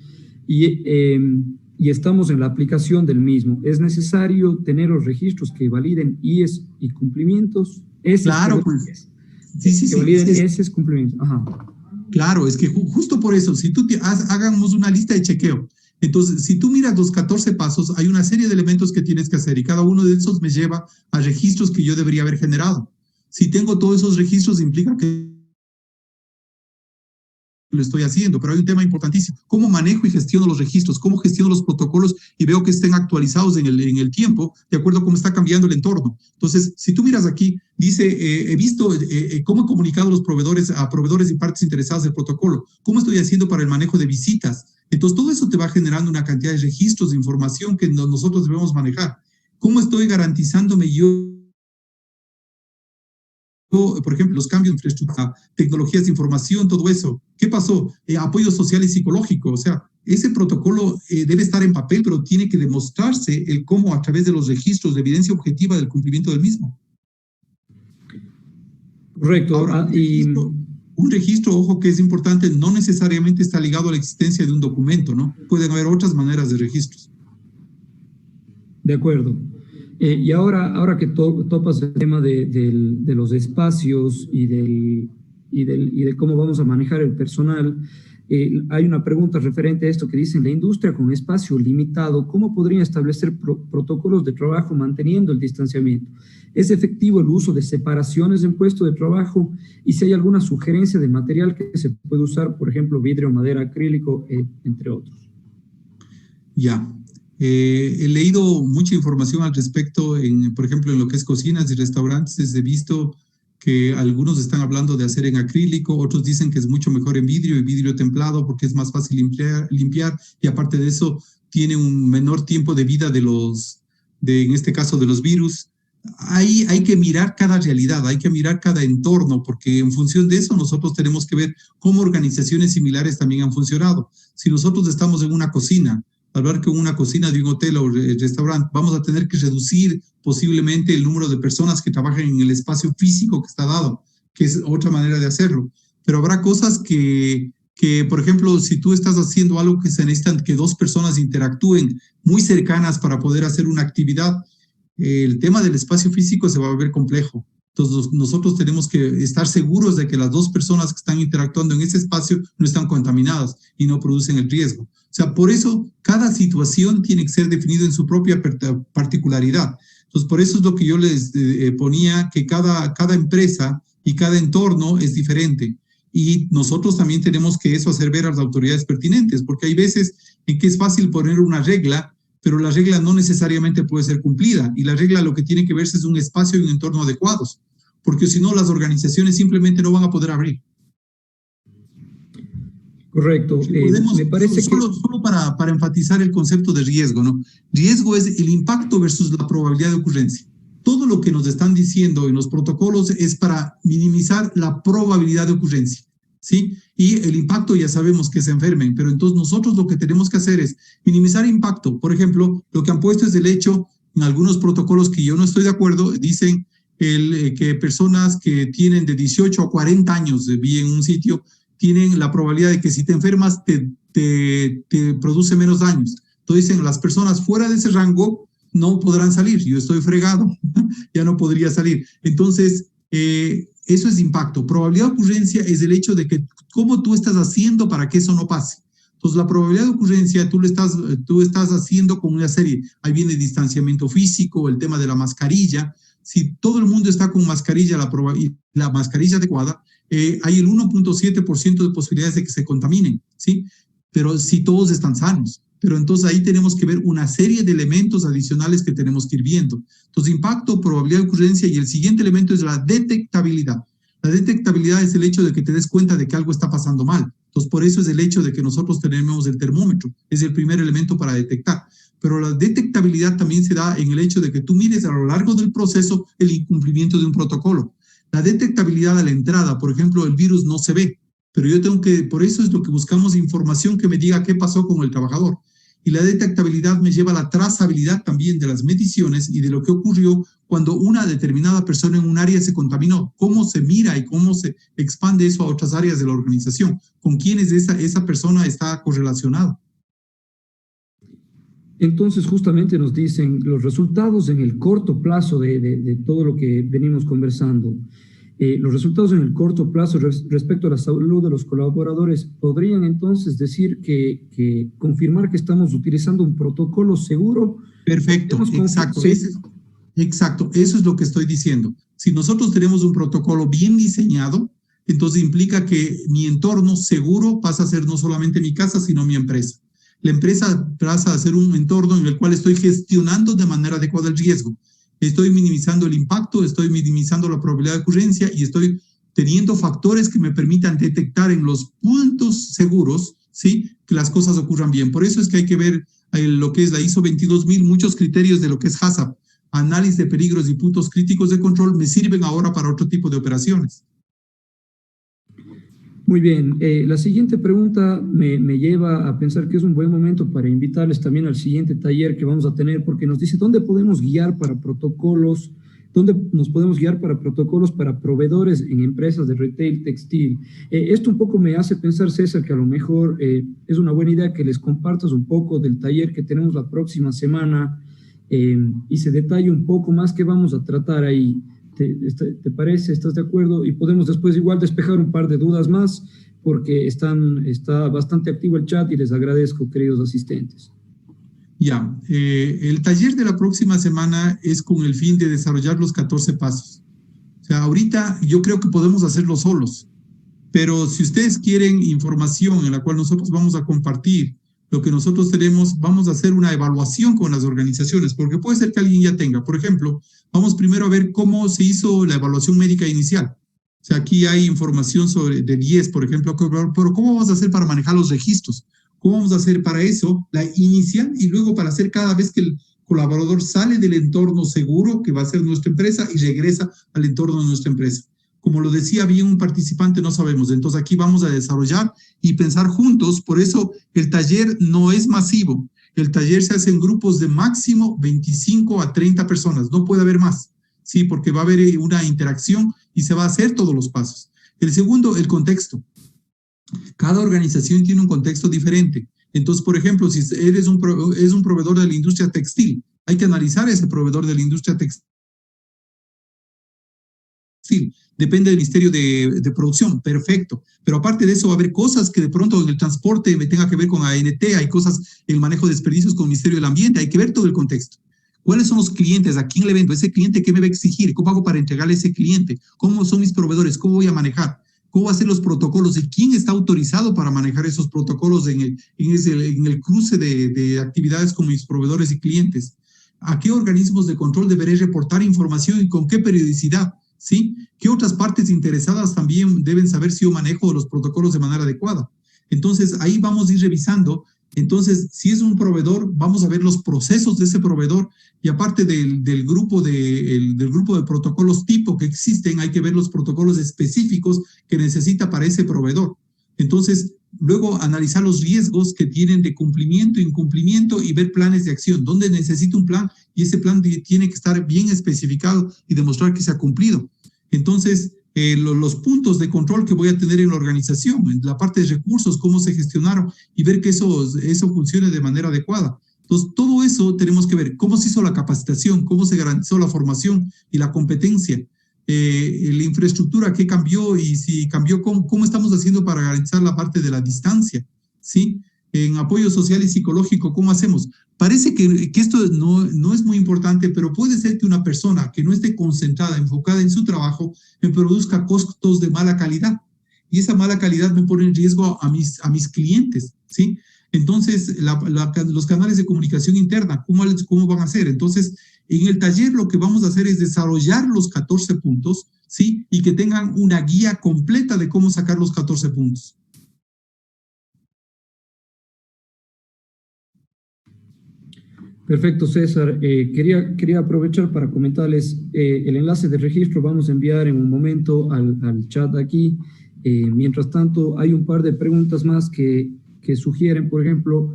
y estamos en la aplicación del mismo. ¿Es necesario tener los registros que validen IES y cumplimientos? Claro, pues. Sí. Que validen esos cumplimientos. Ajá. Claro, es que justo por eso, si tú hagamos una lista de chequeo. Entonces, si tú miras los 14 pasos, hay una serie de elementos que tienes que hacer, y cada uno de esos me lleva a registros que yo debería haber generado. Si tengo todos esos registros, implica que lo estoy haciendo, pero hay un tema importantísimo: cómo manejo y gestiono los registros, cómo gestiono los protocolos y veo que estén actualizados en el tiempo, de acuerdo a cómo está cambiando el entorno. Entonces, si tú miras aquí, dice, he visto cómo he comunicado a proveedores y partes interesadas del protocolo, cómo estoy haciendo para el manejo de visitas. Entonces, todo eso te va generando una cantidad de registros de información que nosotros debemos manejar. ¿Cómo estoy garantizándome yo, por ejemplo, los cambios de infraestructura, tecnologías de información, todo eso? ¿Qué pasó? Apoyo social y psicológico. O sea, ese protocolo debe estar en papel, pero tiene que demostrarse el cómo a través de los registros de evidencia objetiva del cumplimiento del mismo. Correcto. Ahora, Un registro, ojo que es importante, no necesariamente está ligado a la existencia de un documento, ¿no? Pueden haber otras maneras de registros. De acuerdo. Y ahora que topas el tema de los espacios y de cómo vamos a manejar el personal, hay una pregunta referente a esto que dice: en la industria con espacio limitado, ¿cómo podrían establecer protocolos de trabajo manteniendo el distanciamiento? ¿Es efectivo el uso de separaciones en puesto de trabajo? Y si hay alguna sugerencia de material que se puede usar, por ejemplo, vidrio, madera, acrílico, entre otros. Ya. He leído mucha información al respecto, por ejemplo, en lo que es cocinas y restaurantes. He visto que algunos están hablando de hacer en acrílico, otros dicen que es mucho mejor en vidrio y vidrio templado porque es más fácil limpiar y aparte de eso tiene un menor tiempo de vida en este caso de los virus. Hay que mirar cada realidad, hay que mirar cada entorno, porque en función de eso nosotros tenemos que ver cómo organizaciones similares también han funcionado. Si nosotros estamos en una cocina, hablar que en una cocina de un hotel o restaurante, vamos a tener que reducir posiblemente el número de personas que trabajan en el espacio físico que está dado, que es otra manera de hacerlo. Pero habrá cosas que por ejemplo, si tú estás haciendo algo que se necesitan que dos personas interactúen muy cercanas para poder hacer una actividad, el tema del espacio físico se va a ver complejo. Entonces, nosotros tenemos que estar seguros de que las dos personas que están interactuando en ese espacio no están contaminadas y no producen el riesgo. O sea, por eso cada situación tiene que ser definida en su propia particularidad. Entonces, por eso es lo que yo les ponía, que cada empresa y cada entorno es diferente. Y nosotros también tenemos que eso hacer ver a las autoridades pertinentes, porque hay veces en que es fácil poner una regla, pero la regla no necesariamente puede ser cumplida. Y la regla lo que tiene que verse es un espacio y un entorno adecuados, porque si no las organizaciones simplemente no van a poder abrir. Correcto. Me parece solo para enfatizar el concepto de riesgo, ¿no? Riesgo es el impacto versus la probabilidad de ocurrencia. Todo lo que nos están diciendo en los protocolos es para minimizar la probabilidad de ocurrencia, ¿sí? Y el impacto ya sabemos que se enfermen, pero entonces nosotros lo que tenemos que hacer es minimizar impacto. Por ejemplo, lo que han puesto es el hecho, en algunos protocolos que yo no estoy de acuerdo, dicen que personas que tienen de 18 a 40 años vi en un sitio, tienen la probabilidad de que si te enfermas te produce menos daños. Entonces dicen, las personas fuera de ese rango no podrán salir. Yo estoy fregado, ya no podría salir. Entonces, eso es impacto. Probabilidad de ocurrencia es el hecho de que cómo tú estás haciendo para que eso no pase. Entonces, la probabilidad de ocurrencia tú estás haciendo con una serie. Ahí viene distanciamiento físico, el tema de la mascarilla. Si todo el mundo está con mascarilla, la mascarilla adecuada, hay el 1.7% de posibilidades de que se contaminen, ¿sí? Pero si todos están sanos. Pero entonces ahí tenemos que ver una serie de elementos adicionales que tenemos que ir viendo. Entonces, impacto, probabilidad de ocurrencia, y el siguiente elemento es la detectabilidad. La detectabilidad es el hecho de que te des cuenta de que algo está pasando mal. Entonces, por eso es el hecho de que nosotros tenemos el termómetro. Es el primer elemento para detectar. Pero la detectabilidad también se da en el hecho de que tú mires a lo largo del proceso el incumplimiento de un protocolo. La detectabilidad a la entrada, por ejemplo, el virus no se ve, pero yo tengo que, por eso es lo que buscamos, información que me diga qué pasó con el trabajador. Y la detectabilidad me lleva a la trazabilidad también de las mediciones y de lo que ocurrió cuando una determinada persona en un área se contaminó. Cómo se mira y cómo se expande eso a otras áreas de la organización. Con quiénes esa persona está correlacionada. Entonces, justamente nos dicen los resultados en el corto plazo de todo lo que venimos conversando. Los resultados en el corto plazo respecto a la salud de los colaboradores podrían entonces decir confirmar que estamos utilizando un protocolo seguro. Perfecto, exacto. Sí. Exacto, eso es lo que estoy diciendo. Si nosotros tenemos un protocolo bien diseñado, entonces implica que mi entorno seguro pasa a ser no solamente mi casa, sino mi empresa. La empresa pasa a ser un entorno en el cual estoy gestionando de manera adecuada el riesgo. Estoy minimizando el impacto, estoy minimizando la probabilidad de ocurrencia y estoy teniendo factores que me permitan detectar en los puntos seguros, ¿sí?, que las cosas ocurran bien. Por eso es que hay que ver lo que es la ISO 22000, muchos criterios de lo que es HACCP, análisis de peligros y puntos críticos de control, me sirven ahora para otro tipo de operaciones. Muy bien, la siguiente pregunta me lleva a pensar que es un buen momento para invitarles también al siguiente taller que vamos a tener, porque nos dice, ¿dónde podemos guiar para protocolos ¿Dónde nos podemos guiar para protocolos para proveedores en empresas de retail textil? Esto un poco me hace pensar, César, que a lo mejor es una buena idea que les compartas un poco del taller que tenemos la próxima semana y se detalle un poco más qué vamos a tratar ahí. ¿Te parece? ¿Estás de acuerdo? Y podemos después igual despejar un par de dudas más porque está bastante activo el chat y les agradezco, queridos asistentes. Ya, el taller de la próxima semana es con el fin de desarrollar los 14 pasos. O sea, ahorita yo creo que podemos hacerlo solos, pero si ustedes quieren información en la cual nosotros vamos a compartir lo que nosotros tenemos, vamos a hacer una evaluación con las organizaciones, porque puede ser que alguien ya tenga. Por ejemplo, vamos primero a ver cómo se hizo la evaluación médica inicial. O sea, aquí hay información sobre del IES, por ejemplo, pero ¿cómo vamos a hacer para manejar los registros? ¿Cómo vamos a hacer para eso la inicial y luego para hacer cada vez que el colaborador sale del entorno seguro, que va a ser nuestra empresa, y regresa al entorno de nuestra empresa? Como lo decía bien un participante, no sabemos. Entonces aquí vamos a desarrollar y pensar juntos. Por eso el taller no es masivo. El taller se hace en grupos de máximo 25 a 30 personas. No puede haber más, ¿sí? Porque va a haber una interacción y se va a hacer todos los pasos. El segundo, el contexto. Cada organización tiene un contexto diferente. Entonces, por ejemplo, si eres un proveedor de la industria textil, hay que analizar ese proveedor de la industria textil. Depende del Ministerio de Producción, perfecto. Pero aparte de eso, va a haber cosas que de pronto en el transporte me tenga que ver con ANT, hay cosas en el manejo de desperdicios con el Ministerio del Ambiente, hay que ver todo el contexto. ¿Cuáles son los clientes? ¿A quién le vendo? ¿Ese cliente qué me va a exigir? ¿Cómo hago para entregarle a ese cliente? ¿Cómo son mis proveedores? ¿Cómo voy a manejar? ¿Cómo hacer los protocolos? ¿Y quién está autorizado para manejar esos protocolos en el cruce de actividades con mis proveedores y clientes? ¿A qué organismos de control deberé reportar información y con qué periodicidad? ¿Sí? ¿Qué otras partes interesadas también deben saber si yo manejo los protocolos de manera adecuada? Entonces, ahí vamos a ir revisando. Entonces, si es un proveedor, vamos a ver los procesos de ese proveedor y aparte del grupo de protocolos tipo que existen, hay que ver los protocolos específicos que necesita para ese proveedor. Entonces, luego analizar los riesgos que tienen de cumplimiento e incumplimiento y ver planes de acción, dónde necesito un plan y ese plan tiene que estar bien especificado y demostrar que se ha cumplido. Entonces, los puntos de control que voy a tener en la organización, en la parte de recursos, cómo se gestionaron y ver que eso funcione de manera adecuada. Entonces, todo eso tenemos que ver cómo se hizo la capacitación, cómo se garantizó la formación y la competencia, la infraestructura, qué cambió y si cambió, cómo estamos haciendo para garantizar la parte de la distancia, ¿sí? En apoyo social y psicológico, ¿cómo hacemos? Parece que esto no es muy importante, pero puede ser que una persona que no esté concentrada, enfocada en su trabajo, me produzca costos de mala calidad. Y esa mala calidad me pone en riesgo a mis clientes, ¿sí? Entonces, los canales de comunicación interna, ¿cómo van a ser? Entonces, en el taller lo que vamos a hacer es desarrollar los 14 puntos, ¿sí? Y que tengan una guía completa de cómo sacar los 14 puntos. Perfecto, César. Quería aprovechar para comentarles el enlace de registro. Vamos a enviar en un momento al chat aquí. Mientras tanto, hay un par de preguntas más que sugieren, por ejemplo,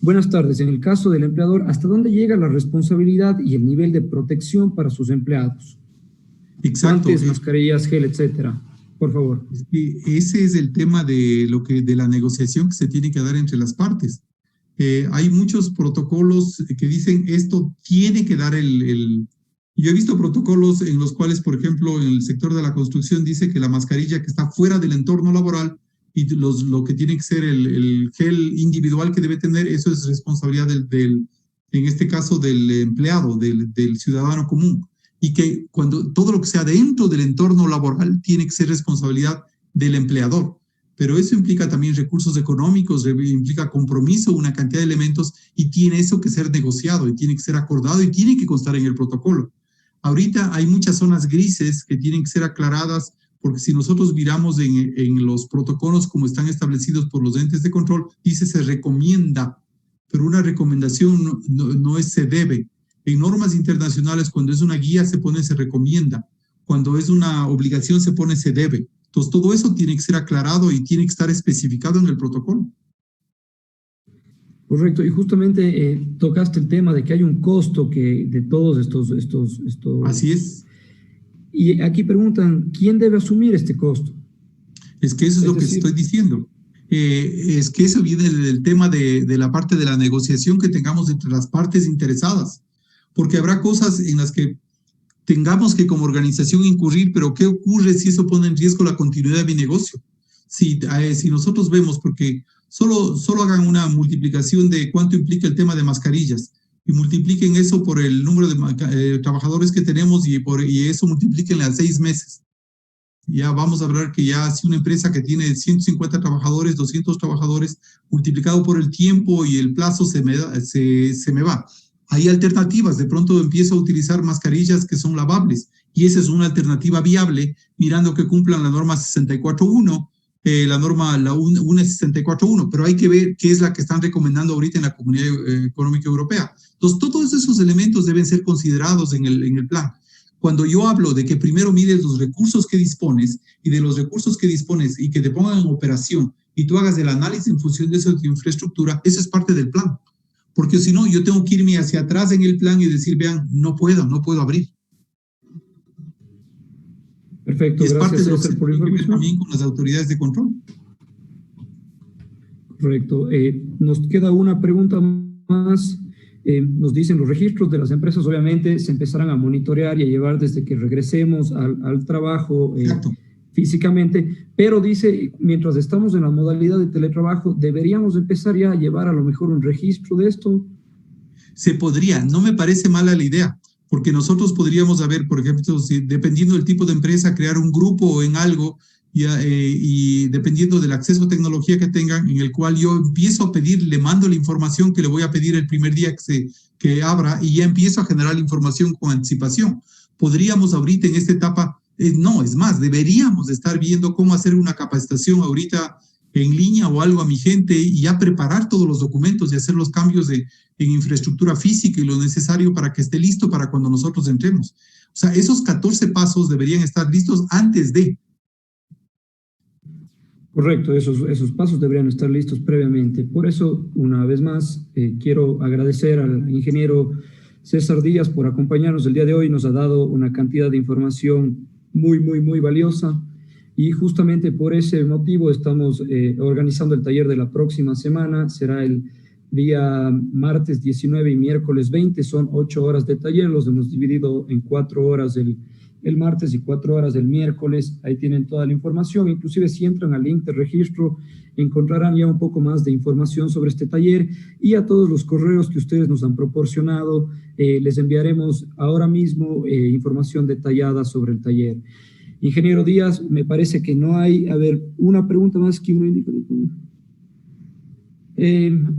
buenas tardes. En el caso del empleador, ¿hasta dónde llega la responsabilidad y el nivel de protección para sus empleados? Exacto. Guantes, mascarillas, gel, etcétera. Por favor. Ese es el tema de la negociación que se tiene que dar entre las partes. Hay muchos protocolos que dicen esto tiene que dar Yo he visto protocolos en los cuales, por ejemplo, en el sector de la construcción dice que la mascarilla que está fuera del entorno laboral y lo que tiene que ser el gel individual que debe tener, eso es responsabilidad en este caso del empleado, del ciudadano común. Y que cuando todo lo que sea dentro del entorno laboral tiene que ser responsabilidad del empleador. Pero eso implica también recursos económicos, implica compromiso, una cantidad de elementos y tiene eso que ser negociado y tiene que ser acordado y tiene que constar en el protocolo. Ahorita hay muchas zonas grises que tienen que ser aclaradas porque si nosotros miramos en los protocolos como están establecidos por los entes de control, dice se recomienda, pero una recomendación no es se debe. En normas internacionales, cuando es una guía se pone se recomienda. Cuando es una obligación se pone se debe. Entonces, todo eso tiene que ser aclarado y tiene que estar especificado en el protocolo. Correcto, y justamente tocaste el tema de que hay un costo que de todos estos... Así es. Y aquí preguntan, ¿quién debe asumir este costo? Es que eso es lo que estoy diciendo. Es que eso viene del tema de la parte de la negociación que tengamos entre las partes interesadas, porque habrá cosas en las que tengamos que como organización incurrir, pero ¿qué ocurre si eso pone en riesgo la continuidad de mi negocio? Si nosotros vemos, porque solo hagan una multiplicación de cuánto implica el tema de mascarillas y multipliquen eso por el número de trabajadores que tenemos y eso multiplíquenle a 6 meses. Ya vamos a hablar que ya si una empresa que tiene 150 trabajadores, 200 trabajadores, multiplicado por el tiempo y el plazo se me va. Hay alternativas, de pronto empiezo a utilizar mascarillas que son lavables y esa es una alternativa viable, mirando que cumplan la norma 64.1, la norma la 1.64.1, pero hay que ver qué es la que están recomendando ahorita en la Comunidad Económica Europea. Entonces, todos esos elementos deben ser considerados en el plan. Cuando yo hablo de que primero mides los recursos que dispones y de los recursos que dispones y que te pongan en operación y tú hagas el análisis en función de esa infraestructura, eso es parte del plan. Porque si no, yo tengo que irme hacia atrás en el plan y decir, vean, no puedo abrir. Perfecto, y es gracias, parte de lo César, por que la ver información. también con las autoridades de control. Correcto. Nos queda una pregunta más. Nos dicen los registros de las empresas, obviamente, se empezarán a monitorear y a llevar desde que regresemos al trabajo físicamente, pero dice, mientras estamos en la modalidad de teletrabajo, ¿deberíamos empezar ya a llevar a lo mejor un registro de esto? Se podría, no me parece mala la idea, porque nosotros podríamos haber, por ejemplo, dependiendo del tipo de empresa, crear un grupo en algo y dependiendo del acceso a tecnología que tengan, en el cual yo empiezo a pedir, le mando la información que le voy a pedir el primer día que abra y ya empiezo a generar la información con anticipación. Podríamos ahorita en esta etapa, no, es más, deberíamos estar viendo cómo hacer una capacitación ahorita en línea o algo a mi gente y ya preparar todos los documentos y hacer los cambios en infraestructura física y lo necesario para que esté listo para cuando nosotros entremos. O sea, esos 14 pasos deberían estar listos antes de. Correcto, esos pasos deberían estar listos previamente. Por eso, una vez más, quiero agradecer al ingeniero César Díaz por acompañarnos el día de hoy. Nos ha dado una cantidad de información muy valiosa y justamente por ese motivo estamos organizando el taller de la próxima semana. Será el día martes 19 y miércoles 20. Son 8 horas de taller. Los hemos dividido en 4 horas el martes y 4 horas del miércoles. Ahí tienen toda la información. Inclusive si entran al link de registro, encontrarán ya un poco más de información sobre este taller y a todos los correos que ustedes nos han proporcionado. Les enviaremos ahora mismo información detallada sobre el taller. Ingeniero Díaz, me parece que no hay, a ver, una pregunta más que uno indica.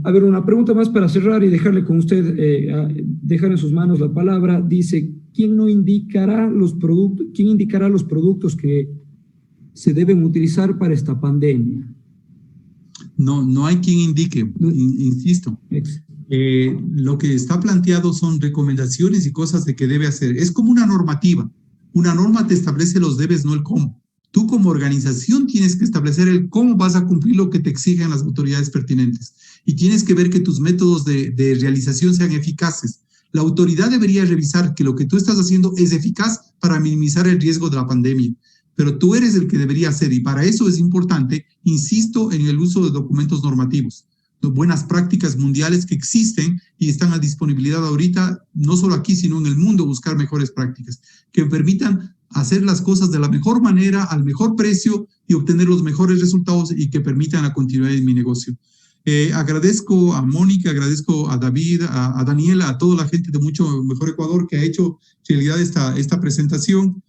A ver, una pregunta más para cerrar y dejarle con usted, dejar en sus manos la palabra. Dice, ¿quién indicará los productos que se deben utilizar para esta pandemia? No hay quien indique, insisto. Lo que está planteado son recomendaciones y cosas de que debe hacer. Es como una normativa. Una norma te establece los debes, no el cómo. Tú como organización tienes que establecer el cómo vas a cumplir lo que te exigen las autoridades pertinentes. Y tienes que ver que tus métodos de realización sean eficaces. La autoridad debería revisar que lo que tú estás haciendo es eficaz para minimizar el riesgo de la pandemia. Pero tú eres el que debería hacer y para eso es importante, insisto, en el uso de documentos normativos. Buenas prácticas mundiales que existen y están a disponibilidad ahorita, no solo aquí, sino en el mundo, buscar mejores prácticas que permitan hacer las cosas de la mejor manera, al mejor precio y obtener los mejores resultados y que permitan la continuidad de mi negocio. Agradezco a Mónica, agradezco a David, a Daniela, a toda la gente de Mucho Mejor Ecuador que ha hecho realidad esta presentación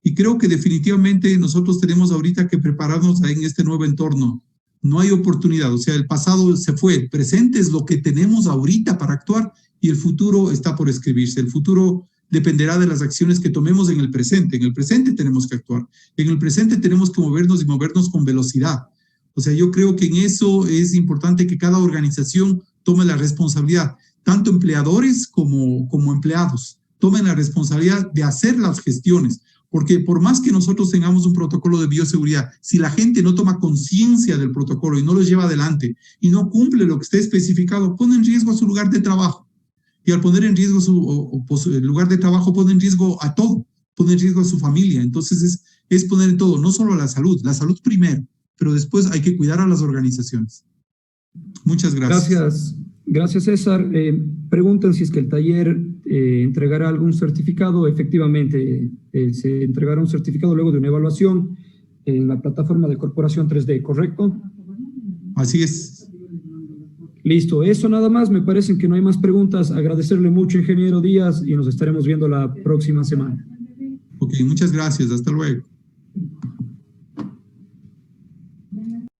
y creo que definitivamente nosotros tenemos ahorita que prepararnos en este nuevo entorno. No hay oportunidad, o sea, el pasado se fue, el presente es lo que tenemos ahorita para actuar y el futuro está por escribirse. El futuro dependerá de las acciones que tomemos en el presente. En el presente tenemos que actuar. En el presente tenemos que movernos y movernos con velocidad. O sea, yo creo que en eso es importante que cada organización tome la responsabilidad, tanto empleadores como empleados, tomen la responsabilidad de hacer las gestiones. Porque por más que nosotros tengamos un protocolo de bioseguridad, si la gente no toma conciencia del protocolo y no lo lleva adelante y no cumple lo que esté especificado, pone en riesgo su lugar de trabajo. Y al poner en riesgo el lugar de trabajo, pone en riesgo a todo, pone en riesgo a su familia. Entonces es poner en todo, no solo la salud primero, pero después hay que cuidar a las organizaciones. Muchas gracias. Gracias César. Preguntan si es que el taller entregará algún certificado. Efectivamente, se entregará un certificado luego de una evaluación en la plataforma de Corporación 3D, ¿correcto? Así es. Listo, eso nada más. Me parecen que no hay más preguntas. Agradecerle mucho, ingeniero Díaz, y nos estaremos viendo la próxima semana. Ok, muchas gracias. Hasta luego.